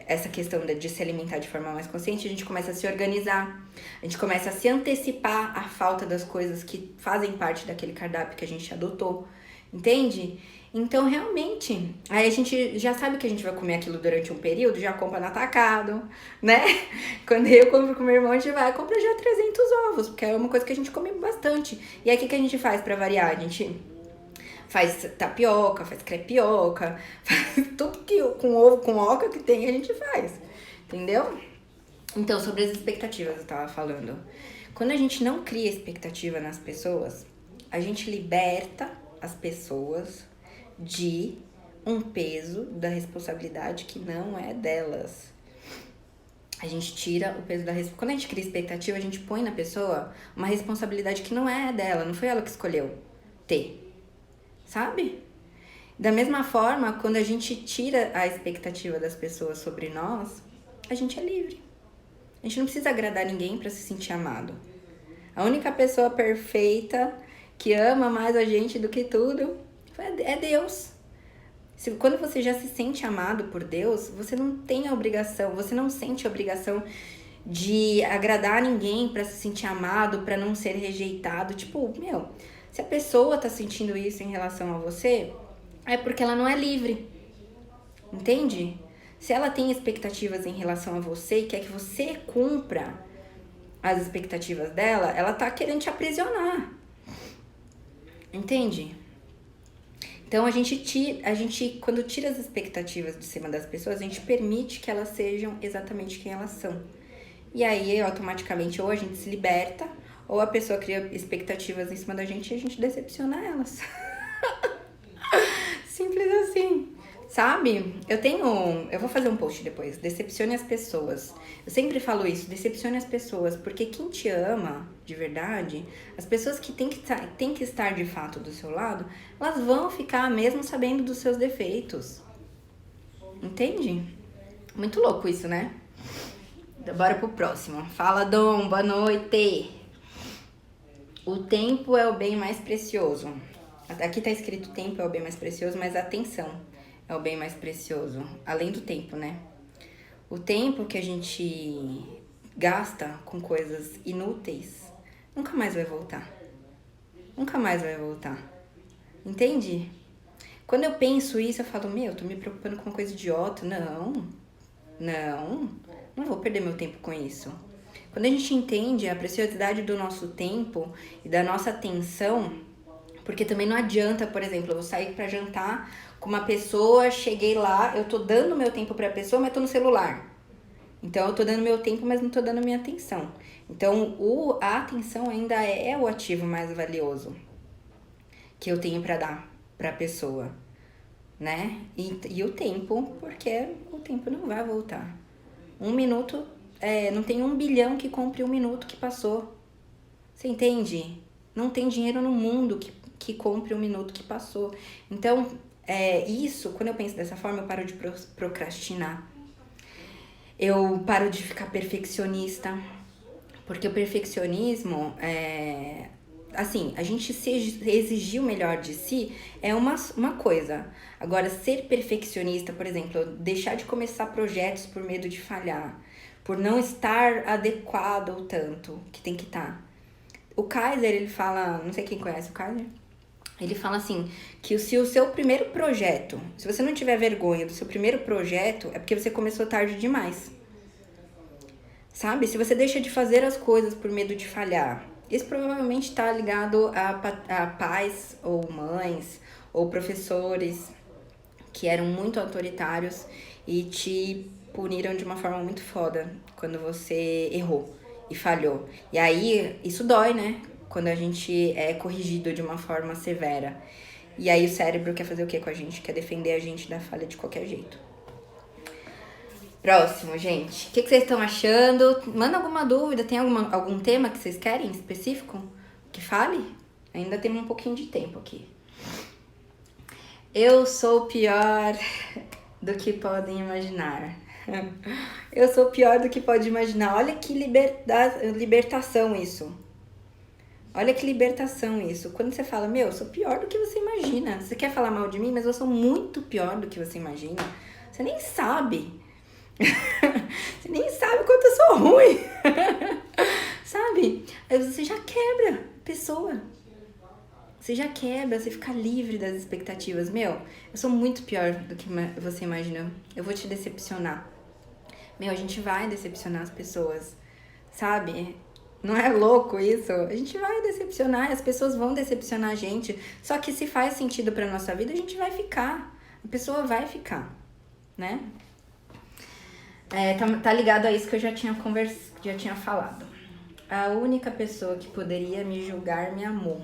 essa questão de se alimentar de forma mais consciente, a gente começa a se organizar, a gente começa a se antecipar à falta das coisas que fazem parte daquele cardápio que a gente adotou, entende? Então, realmente, aí a gente já sabe que a gente vai comer aquilo durante um período, já compra no atacado, né? Quando eu compro com meu irmão, a gente vai comprar já 300 ovos, porque é uma coisa que a gente come bastante. E aí, o que a gente faz pra variar? A gente faz tapioca, faz crepioca, faz tudo que com ovo, com oca que tem, a gente faz, entendeu? Então, sobre as expectativas eu tava falando. Quando a gente não cria expectativa nas pessoas, a gente liberta as pessoas de um peso da responsabilidade que não é delas. A gente tira o peso da responsabilidade. Quando a gente cria expectativa, a gente põe na pessoa uma responsabilidade que não é dela, não foi ela que escolheu ter, sabe? Da mesma forma, quando a gente tira a expectativa das pessoas sobre nós, a gente é livre. A gente não precisa agradar ninguém para se sentir amado. A única pessoa perfeita que ama mais a gente do que tudo é Deus. Quando você já se sente amado por Deus, você não tem a obrigação, você não sente a obrigação de agradar ninguém pra se sentir amado, pra não ser rejeitado. Tipo, se a pessoa tá sentindo isso em relação a você, é porque ela não é livre. Entende? Se ela tem expectativas em relação a você e quer que você cumpra as expectativas dela, ela tá querendo te aprisionar. Entende? Então, a gente, quando tira as expectativas de cima das pessoas, a gente permite que elas sejam exatamente quem elas são. E aí, automaticamente, ou a gente se liberta, ou a pessoa cria expectativas em cima da gente e a gente decepciona elas. Simples assim, sabe? Eu vou fazer um post depois, decepcione as pessoas. Eu sempre falo isso, decepcione as pessoas, porque quem te ama de verdade, as pessoas que têm que estar de fato do seu lado, elas vão ficar mesmo sabendo dos seus defeitos. Entende? Muito louco isso, né? Bora pro próximo. Fala, Dom, boa noite. O tempo é o bem mais precioso. Aqui tá escrito tempo é o bem mais precioso, mas a atenção é o bem mais precioso. Além do tempo, né? O tempo que a gente gasta com coisas inúteis nunca mais vai voltar. Nunca mais vai voltar. Entende? Quando eu penso isso, eu falo, eu tô me preocupando com uma coisa idiota. Não vou perder meu tempo com isso. Quando a gente entende a preciosidade do nosso tempo e da nossa atenção, porque também não adianta, por exemplo, eu vou sair pra jantar com uma pessoa, cheguei lá, eu tô dando meu tempo pra pessoa, mas tô no celular. Então, eu tô dando meu tempo, mas não tô dando minha atenção. Então, a atenção ainda é o ativo mais valioso que eu tenho pra dar pra pessoa, né? E o tempo, porque o tempo não vai voltar. 1 minuto, não tem 1 bilhão que compre 1 minuto que passou. Você entende? Não tem dinheiro no mundo que compre 1 minuto que passou. Então, isso, quando eu penso dessa forma, eu paro de procrastinar. Eu paro de ficar perfeccionista. Porque o perfeccionismo, assim, a gente se exigir o melhor de si é uma coisa. Agora, ser perfeccionista, por exemplo, deixar de começar projetos por medo de falhar, por não estar adequado ao tanto que tem que estar. O Kaiser, ele fala, não sei quem conhece o Kaiser, Ele fala assim, que se o seu primeiro projeto, se você não tiver vergonha do seu primeiro projeto, é porque você começou tarde demais. Sabe? Se você deixa de fazer as coisas por medo de falhar, isso provavelmente está ligado a pais ou mães ou professores que eram muito autoritários e te puniram de uma forma muito foda quando você errou e falhou. E aí, isso dói, né? Quando a gente é corrigido de uma forma severa. E aí o cérebro quer fazer o que com a gente? Quer defender a gente da falha de qualquer jeito. Próximo, gente. O que vocês estão achando? Manda alguma dúvida. Tem algum tema que vocês querem específico? Que fale? Ainda temos um pouquinho de tempo aqui. Eu sou pior do que podem imaginar. Eu sou pior do que pode imaginar. Olha que libertação isso. Olha que libertação isso. Quando você fala, eu sou pior do que você imagina. Você quer falar mal de mim, mas eu sou muito pior do que você imagina. Você nem sabe. Você nem sabe quanto eu sou ruim. Sabe? Aí você já quebra a pessoa. Você já quebra, você fica livre das expectativas. Eu sou muito pior do que você imagina. Eu vou te decepcionar. A gente vai decepcionar as pessoas. Sabe? Não é louco isso? A gente vai decepcionar, as pessoas vão decepcionar a gente. Só que se faz sentido pra nossa vida, a gente vai ficar. A pessoa vai ficar, né? Tá ligado a isso que eu já tinha falado. A única pessoa que poderia me julgar me amou.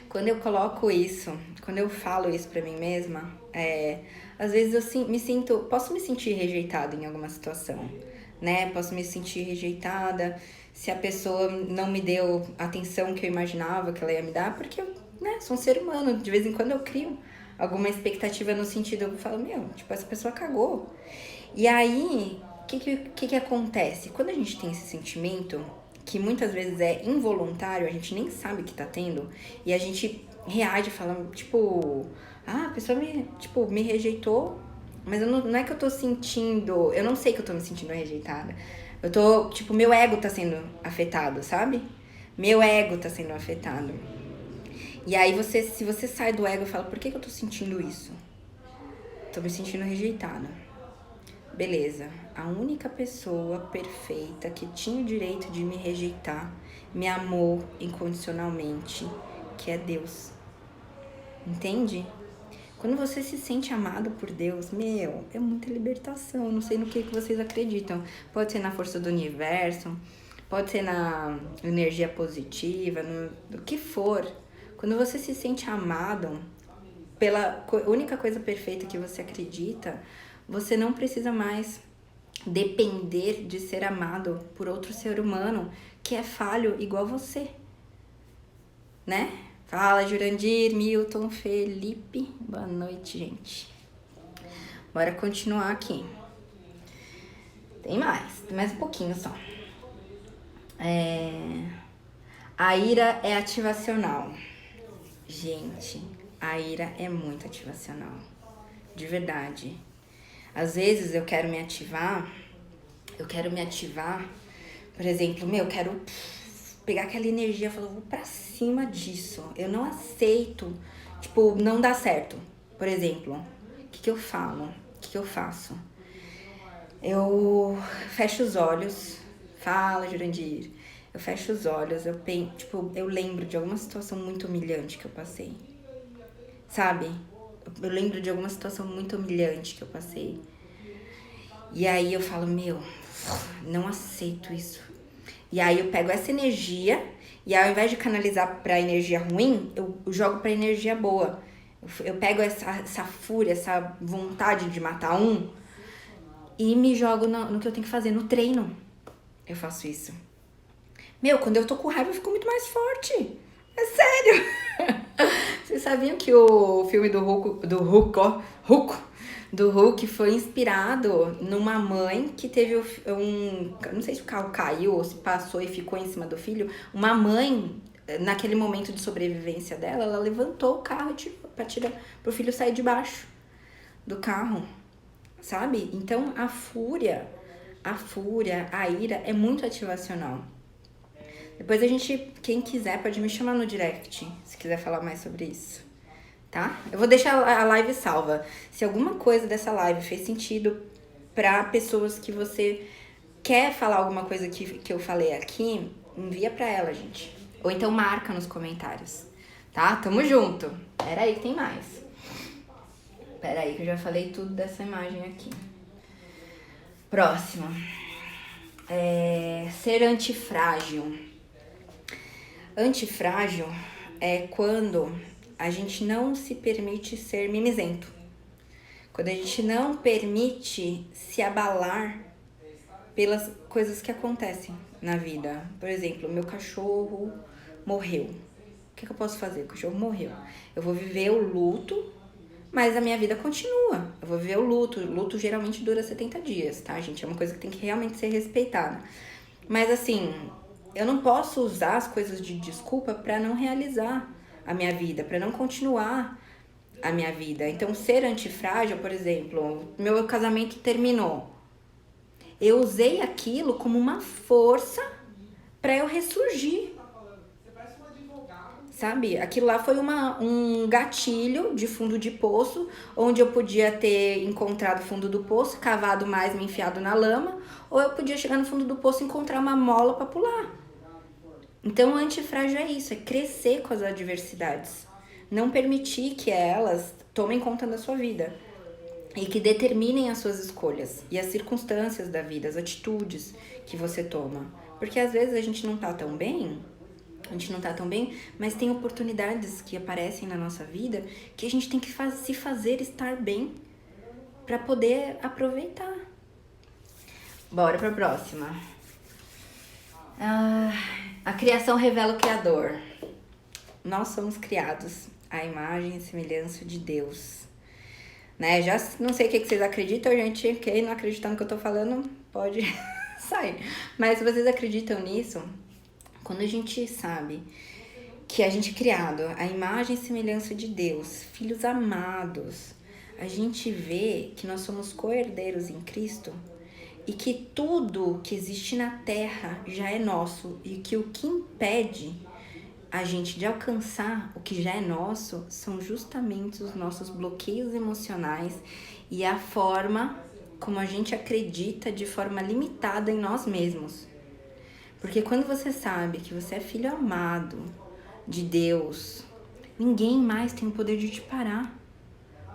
Quando eu coloco isso, quando eu falo isso pra mim mesma, às vezes eu posso me sentir rejeitada em alguma situação, né? Posso me sentir rejeitada se a pessoa não me deu a atenção que eu imaginava que ela ia me dar, porque eu, sou um ser humano. De vez em quando eu crio alguma expectativa no sentido, eu falo, essa pessoa cagou. E aí, o que acontece? Quando a gente tem esse sentimento, que muitas vezes é involuntário, a gente nem sabe que tá tendo, e a gente reage falando, a pessoa me rejeitou, mas não é que eu tô sentindo, eu não sei que eu tô me sentindo rejeitada. Eu tô, meu ego tá sendo afetado, sabe? Meu ego tá sendo afetado. E aí, se você sai do ego e fala, por que eu tô sentindo isso? Tô me sentindo rejeitada. Beleza, a única pessoa perfeita que tinha o direito de me rejeitar me amou incondicionalmente, que é Deus. Entende? Quando você se sente amado por Deus, é muita libertação. Eu não sei no que vocês acreditam. Pode ser na força do universo, pode ser na energia positiva, no que for. Quando você se sente amado pela única coisa perfeita que você acredita, você não precisa mais depender de ser amado por outro ser humano que é falho igual você, né? Fala, Jurandir, Milton, Felipe. Boa noite, gente. Bora continuar aqui. Tem mais um pouquinho só. A ira é ativacional. Gente, a ira é muito ativacional. De verdade. Às vezes eu quero me ativar, por exemplo, eu quero pegar aquela energia e falar, vou pra cima disso. Eu não aceito, não dá certo. Por exemplo, o que eu falo? O que eu faço? Eu fecho os olhos, fala, Jurandir. Eu fecho os olhos, eu lembro de alguma situação muito humilhante que eu passei. Sabe? Eu lembro de alguma situação muito humilhante que eu passei. E aí eu falo, não aceito isso. E aí eu pego essa energia e ao invés de canalizar pra energia ruim, eu jogo pra energia boa. Eu pego essa fúria, essa vontade de matar e me jogo no que eu tenho que fazer, no treino. Eu faço isso. Quando eu tô com raiva eu fico muito mais forte. É sério. Vocês sabiam que o filme do Hulk foi inspirado numa mãe que teve não sei se o carro caiu ou se passou e ficou em cima do filho. Uma mãe, naquele momento de sobrevivência dela, ela levantou o carro pra tirar pro filho sair de baixo do carro, sabe? Então a fúria, a ira é muito ativacional. Depois a gente, quem quiser, pode me chamar no direct, se quiser falar mais sobre isso, tá? Eu vou deixar a live salva. Se alguma coisa dessa live fez sentido para pessoas que você quer falar alguma coisa que eu falei aqui, envia pra ela, gente. Ou então marca nos comentários, tá? Tamo junto. Pera aí que tem mais. Pera aí que eu já falei tudo dessa imagem aqui. Próximo. Ser antifrágil. Antifrágil é quando a gente não se permite ser mimizento. Quando a gente não permite se abalar pelas coisas que acontecem na vida. Por exemplo, meu cachorro morreu. O que eu posso fazer? O cachorro morreu. Eu vou viver o luto, mas a minha vida continua. Eu vou viver o luto. O luto geralmente dura 70 dias, tá, gente? É uma coisa que tem que realmente ser respeitada. Mas assim, eu não posso usar as coisas de desculpa pra não realizar a minha vida, pra não continuar a minha vida. Então, ser antifrágil, por exemplo, meu casamento terminou. Eu usei aquilo como uma força pra eu ressurgir. Sabe? Aquilo lá foi um gatilho de fundo de poço, onde eu podia ter encontrado o fundo do poço, cavado mais, me enfiado na lama, ou eu podia chegar no fundo do poço e encontrar uma mola pra pular. Então, o antifrágil é isso, é crescer com as adversidades. Não permitir que elas tomem conta da sua vida. E que determinem as suas escolhas e as circunstâncias da vida, as atitudes que você toma. Porque às vezes a gente não tá tão bem, mas tem oportunidades que aparecem na nossa vida que a gente tem que se fazer estar bem para poder aproveitar. Bora pra próxima. A criação revela o Criador. Nós somos criados à imagem e semelhança de Deus. Né? Já não sei o que vocês acreditam, gente. Quem não acreditar no que eu tô falando, pode sair. Mas se vocês acreditam nisso, quando a gente sabe que a gente é criado à imagem e semelhança de Deus, filhos amados, a gente vê que nós somos co-herdeiros em Cristo e que tudo que existe na terra já é nosso e que o que impede a gente de alcançar o que já é nosso são justamente os nossos bloqueios emocionais e a forma como a gente acredita de forma limitada em nós mesmos. Porque quando você sabe que você é filho amado de Deus, ninguém mais tem o poder de te parar.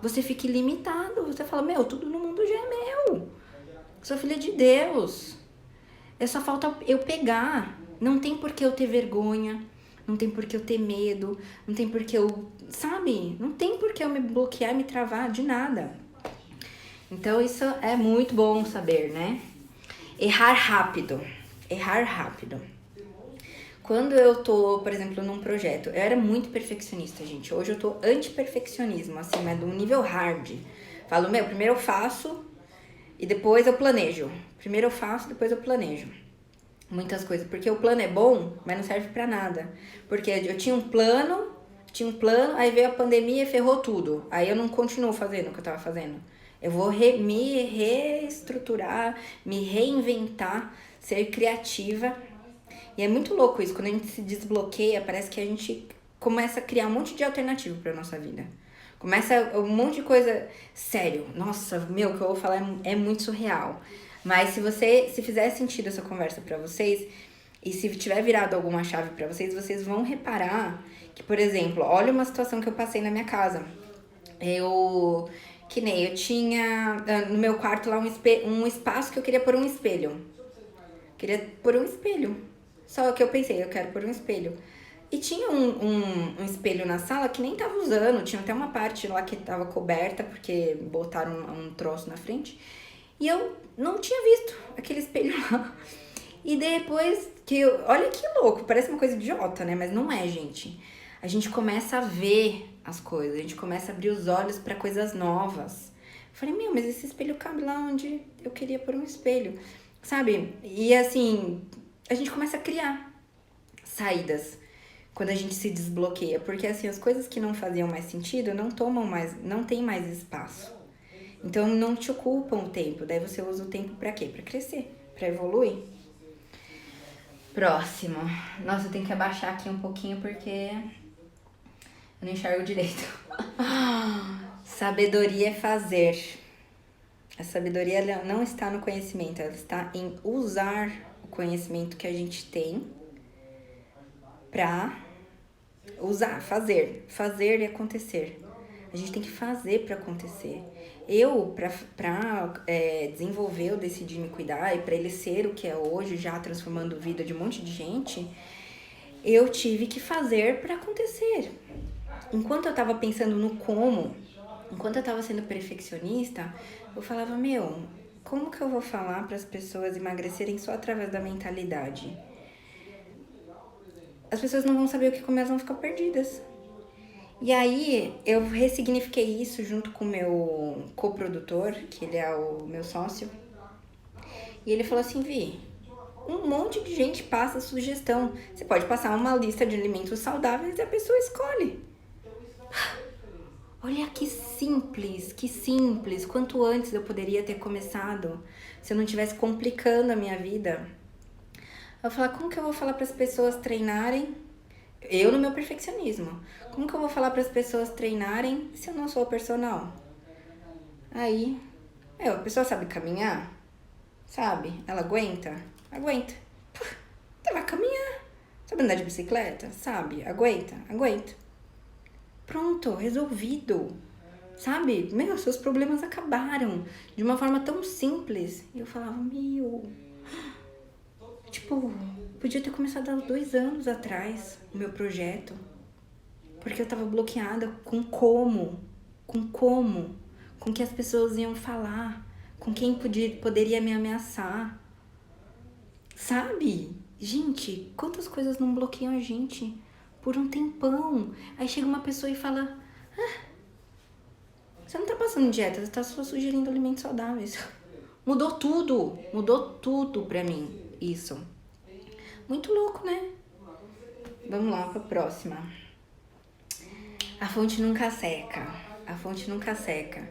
Você fica ilimitado, você fala, tudo no mundo já é meu. Sou filha de Deus. Só falta eu pegar. Não tem por que eu ter vergonha. Não tem por que eu ter medo, não tem por que eu, sabe? Não tem por que eu me bloquear, me travar de nada. Então isso é muito bom saber, né? Errar rápido. Quando eu tô, por exemplo, num projeto, eu era muito perfeccionista, gente. Hoje eu tô anti-perfeccionismo, assim, mas de um nível hard. Falo, primeiro eu faço e depois eu planejo. Primeiro eu faço, depois eu planejo. Muitas coisas, porque o plano é bom, mas não serve pra nada. Porque eu tinha um plano, aí veio a pandemia e ferrou tudo. Aí eu não continuo fazendo o que eu tava fazendo. Eu vou me reestruturar, me reinventar, ser criativa. E é muito louco isso, quando a gente se desbloqueia, parece que a gente começa a criar um monte de alternativa pra nossa vida. Começa um monte de coisa, sério, nossa, o que eu vou falar é muito surreal. Mas se fizer sentido essa conversa pra vocês, e se tiver virado alguma chave pra vocês vão reparar que, por exemplo, olha uma situação que eu passei na minha casa. Eu tinha no meu quarto lá um espaço que eu queria pôr um espelho. Só que eu pensei, eu quero pôr um espelho. E tinha um espelho na sala que nem tava usando, tinha até uma parte lá que tava coberta, porque botaram um troço na frente. E eu não tinha visto aquele espelho lá. E depois olha que louco, parece uma coisa idiota, né? Mas não é, gente. A gente começa a ver as coisas, a gente começa a abrir os olhos pra coisas novas. Eu falei, mas esse espelho cabe lá onde eu queria pôr um espelho, sabe? E assim, a gente começa a criar saídas quando a gente se desbloqueia. Porque assim, as coisas que não faziam mais sentido não tem mais espaço. Então, não te ocupam o tempo. Daí você usa o tempo pra quê? Pra crescer, pra evoluir. Próximo. Nossa, eu tenho que abaixar aqui um pouquinho porque eu não enxergo direito. Sabedoria é fazer. A sabedoria ela não está no conhecimento, ela está em usar o conhecimento que a gente tem para usar, fazer. Fazer e acontecer. A gente tem que fazer para acontecer. Eu, para desenvolver, eu decidi me cuidar e para ele ser o que é hoje, já transformando a vida de um monte de gente, eu tive que fazer para acontecer. Enquanto eu tava pensando no como, enquanto eu tava sendo perfeccionista, eu falava, como que eu vou falar para as pessoas emagrecerem só através da mentalidade? As pessoas não vão saber o que comer, elas vão ficar perdidas. E aí eu ressignifiquei isso junto com o meu coprodutor, que ele é o meu sócio. E ele falou assim, Vi, um monte de gente passa sugestão. Você pode passar uma lista de alimentos saudáveis e a pessoa escolhe. Olha que simples, que simples. Quanto antes eu poderia ter começado se eu não estivesse complicando a minha vida. Eu vou falar, como que eu vou falar para as pessoas treinarem? Eu no meu perfeccionismo. Como que eu vou falar para as pessoas treinarem se eu não sou personal? Aí, a pessoa sabe caminhar? Sabe? Ela aguenta? Aguenta. Então vai caminhar. Sabe andar de bicicleta? Sabe? Aguenta? Aguenta. Pronto, resolvido. Sabe? Seus problemas acabaram de uma forma tão simples. E eu falava, podia ter começado há 2 anos atrás o meu projeto. Porque eu tava bloqueada com com que as pessoas iam falar, com quem poderia me ameaçar. Sabe? Gente, quantas coisas não bloqueiam a gente por um tempão? Aí chega uma pessoa e fala, você não tá passando dieta, você tá só sugerindo alimentos saudáveis. Mudou tudo pra mim, isso. Muito louco, né? Vamos lá pra próxima. A fonte nunca seca. A fonte nunca seca.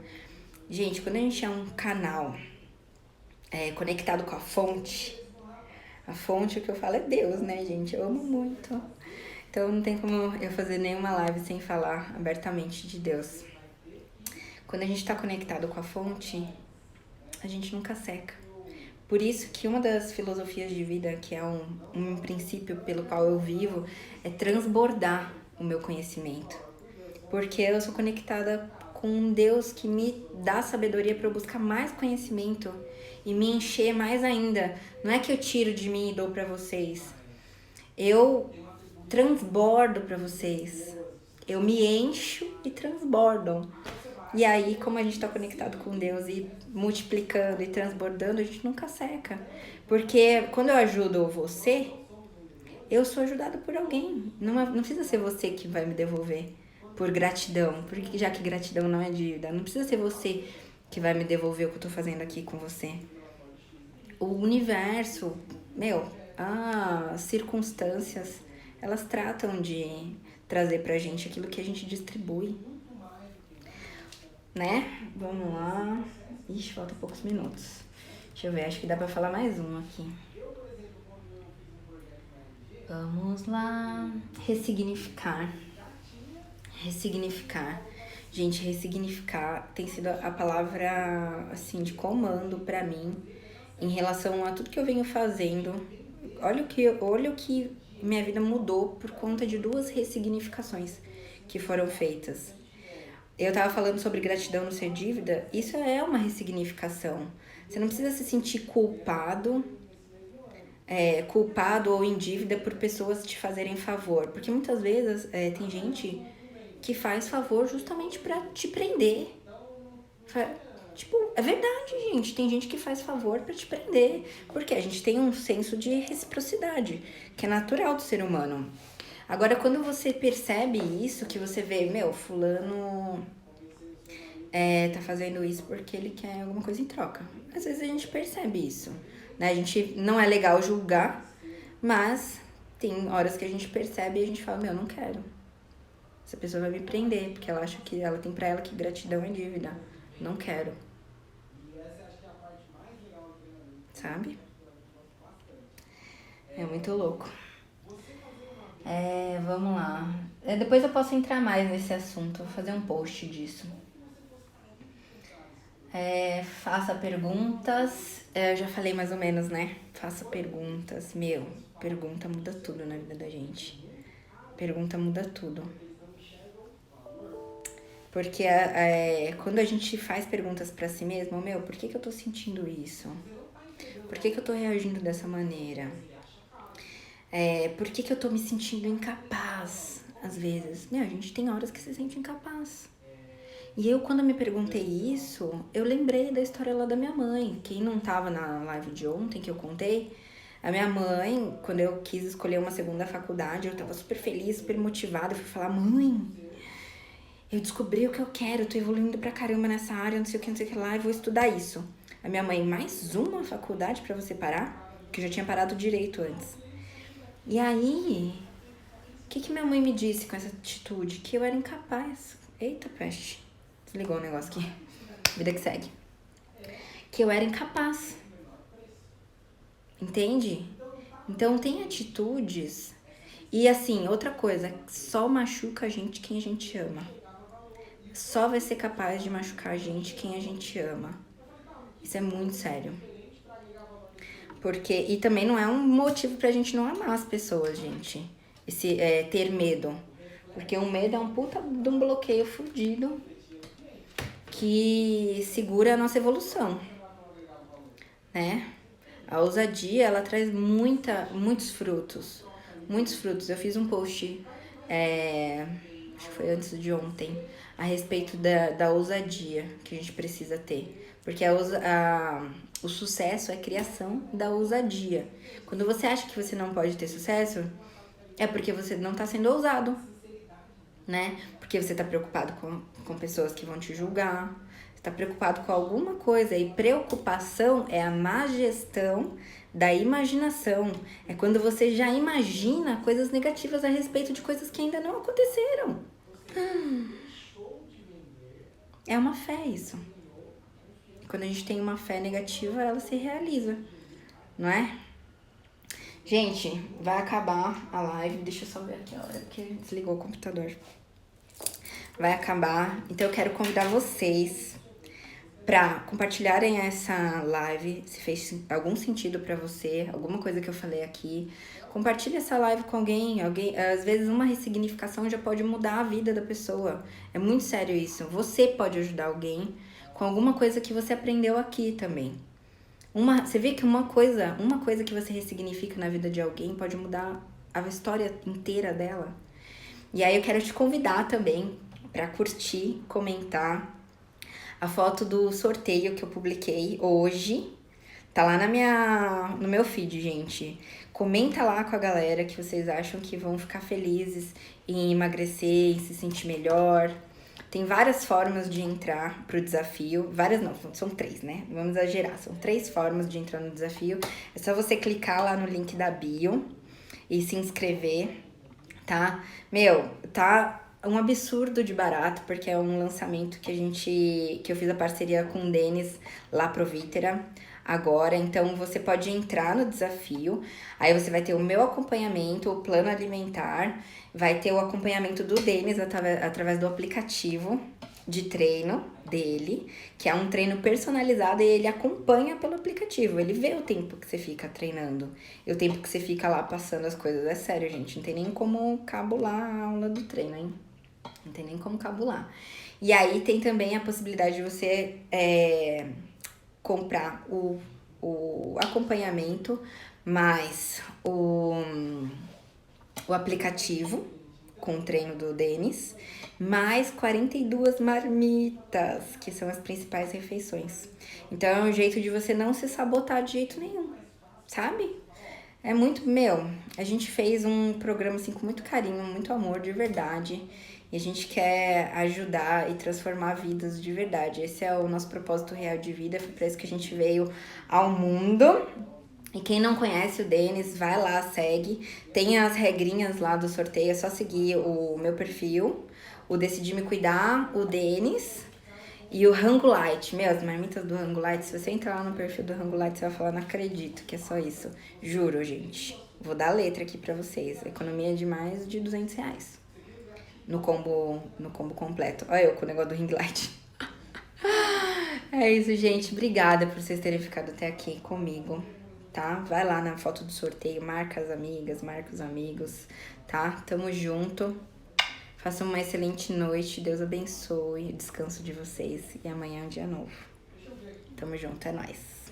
Gente, quando a gente é um canal conectado com a fonte, o que eu falo é Deus, né, gente? Eu amo muito. Então não tem como eu fazer nenhuma live sem falar abertamente de Deus. Quando a gente tá conectado com a fonte, a gente nunca seca. Por isso que uma das filosofias de vida, que é um princípio pelo qual eu vivo, é transbordar o meu conhecimento. Porque eu sou conectada com um Deus que me dá sabedoria para eu buscar mais conhecimento e me encher mais ainda. Não é que eu tiro de mim e dou para vocês. Eu transbordo para vocês. Eu me encho e transbordo. E aí, como a gente tá conectado com Deus e multiplicando e transbordando, a gente nunca seca. Porque quando eu ajudo você, eu sou ajudada por alguém. Não precisa ser você que vai me devolver por gratidão. Porque já que gratidão não é dívida, não precisa ser você que vai me devolver o que eu tô fazendo aqui com você. O universo, as circunstâncias, elas tratam de trazer pra gente aquilo que a gente distribui. Né? Vamos lá. Ixi, falta poucos minutos. Deixa eu ver, acho que dá pra falar mais um aqui. Vamos lá. Ressignificar. Gente, ressignificar tem sido a palavra, assim, de comando pra mim em relação a tudo que eu venho fazendo. Olha o que minha vida mudou por conta de 2 ressignificações que foram feitas. Eu tava falando sobre gratidão no ser dívida, isso é uma ressignificação. Você não precisa se sentir culpado ou em dívida por pessoas te fazerem favor. Porque muitas vezes tem gente que faz favor justamente pra te prender. É verdade, gente. Tem gente que faz favor pra te prender. Porque a gente tem um senso de reciprocidade, que é natural do ser humano. Agora, quando você percebe isso, que você vê, fulano tá fazendo isso porque ele quer alguma coisa em troca. Às vezes a gente percebe isso, né? A gente não é legal julgar, mas tem horas que a gente percebe e a gente fala, não quero. Essa pessoa vai me prender, porque ela acha que ela tem pra ela que gratidão é dívida. Não quero. Sabe? É muito louco. Vamos lá. Depois eu posso entrar mais nesse assunto, vou fazer um post disso. Faça perguntas. Eu já falei mais ou menos, né? Faça perguntas. Pergunta muda tudo na vida da gente. Pergunta muda tudo. Porque quando a gente faz perguntas pra si mesmo, por que eu tô sentindo isso? Por que eu tô reagindo dessa maneira? Por que eu tô me sentindo incapaz, às vezes? A gente tem horas que se sente incapaz. E eu, quando me perguntei isso, eu lembrei da história lá da minha mãe. Quem não tava na live de ontem, que eu contei, a minha mãe, quando eu quis escolher uma segunda faculdade, eu tava super feliz, super motivada. Eu fui falar, mãe, eu descobri o que eu quero, eu tô evoluindo pra caramba nessa área, não sei o que lá, e vou estudar isso. A minha mãe, mais uma faculdade pra você parar? Que eu já tinha parado direito antes. E aí, o que minha mãe me disse com essa atitude? Que eu era incapaz. Eita, peste. Desligou o negócio aqui. Vida que segue. Que eu era incapaz. Entende? Então, tem atitudes. E assim, outra coisa. Só machuca a gente quem a gente ama. Só vai ser capaz de machucar a gente quem a gente ama. Isso é muito sério. E também não é um motivo pra gente não amar as pessoas, gente. Ter medo. Porque o medo é um puta de um bloqueio fudido que segura a nossa evolução, né? A ousadia, ela traz muitos frutos. Muitos frutos. Eu fiz um post, acho que foi antes de ontem, a respeito da ousadia que a gente precisa ter. Porque o sucesso é a criação da ousadia. Quando você acha que você não pode ter sucesso, é porque você não tá sendo ousado, né? Porque você tá preocupado com pessoas que vão te julgar, você tá preocupado com alguma coisa. E preocupação é a má gestão da imaginação. É quando você já imagina coisas negativas a respeito de coisas que ainda não aconteceram. É uma fé isso. Quando a gente tem uma fé negativa, ela se realiza, não é? Gente, vai acabar a live. Deixa eu só ver aqui a hora que desligou o computador. Vai acabar. Então eu quero convidar vocês para compartilharem essa live, se fez algum sentido para você, alguma coisa que eu falei aqui. Compartilhe essa live com alguém, às vezes uma ressignificação já pode mudar a vida da pessoa. É muito sério isso. Você pode ajudar alguém com alguma coisa que você aprendeu aqui também. Você vê que uma coisa que você ressignifica na vida de alguém pode mudar a história inteira dela. E aí eu quero te convidar também para curtir, comentar a foto do sorteio que eu publiquei hoje. Tá lá no meu feed, gente. Comenta lá com a galera que vocês acham que vão ficar felizes em emagrecer, em se sentir melhor. Tem várias formas de entrar pro desafio. Várias não, são 3, né? Vamos exagerar. São 3 formas de entrar no desafio. É só você clicar lá no link da bio e se inscrever, tá? Tá um absurdo de barato, porque é um lançamento que eu fiz a parceria com o Denis lá pro Vítera agora. Então você pode entrar no desafio, aí você vai ter o meu acompanhamento, o plano alimentar, vai ter o acompanhamento do Denis através do aplicativo de treino dele, que é um treino personalizado e ele acompanha pelo aplicativo. Ele vê o tempo que você fica treinando e o tempo que você fica lá passando as coisas. É sério, gente, não tem nem como cabular a aula do treino, hein? Não tem nem como cabular. E aí tem também a possibilidade de você comprar o acompanhamento mais o aplicativo com o treino do Denis, mais 42 marmitas, que são as principais refeições. Então é um jeito de você não se sabotar de jeito nenhum, sabe? É muito, a gente fez um programa assim com muito carinho, muito amor, de verdade. E a gente quer ajudar e transformar vidas de verdade. Esse é o nosso propósito real de vida, foi pra isso que a gente veio ao mundo. E quem não conhece o Denis, vai lá, segue. Tem as regrinhas lá do sorteio, é só seguir o meu perfil, o Decidi Me Cuidar, o Denis. E o Rango Light, meu, as marmitas do Rango Light, se você entrar lá no perfil do Rango Light, você vai falar, não acredito que é só isso. Juro, gente. Vou dar a letra aqui pra vocês. Economia de mais de R$200 no combo completo. Olha eu com o negócio do ring light. É isso, gente. Obrigada por vocês terem ficado até aqui comigo, tá? Vai lá na foto do sorteio, marca as amigas, marca os amigos, tá? Tamo junto. Façam uma excelente noite. Deus abençoe o descanso de vocês. E amanhã é um dia novo. Tamo junto, é nóis.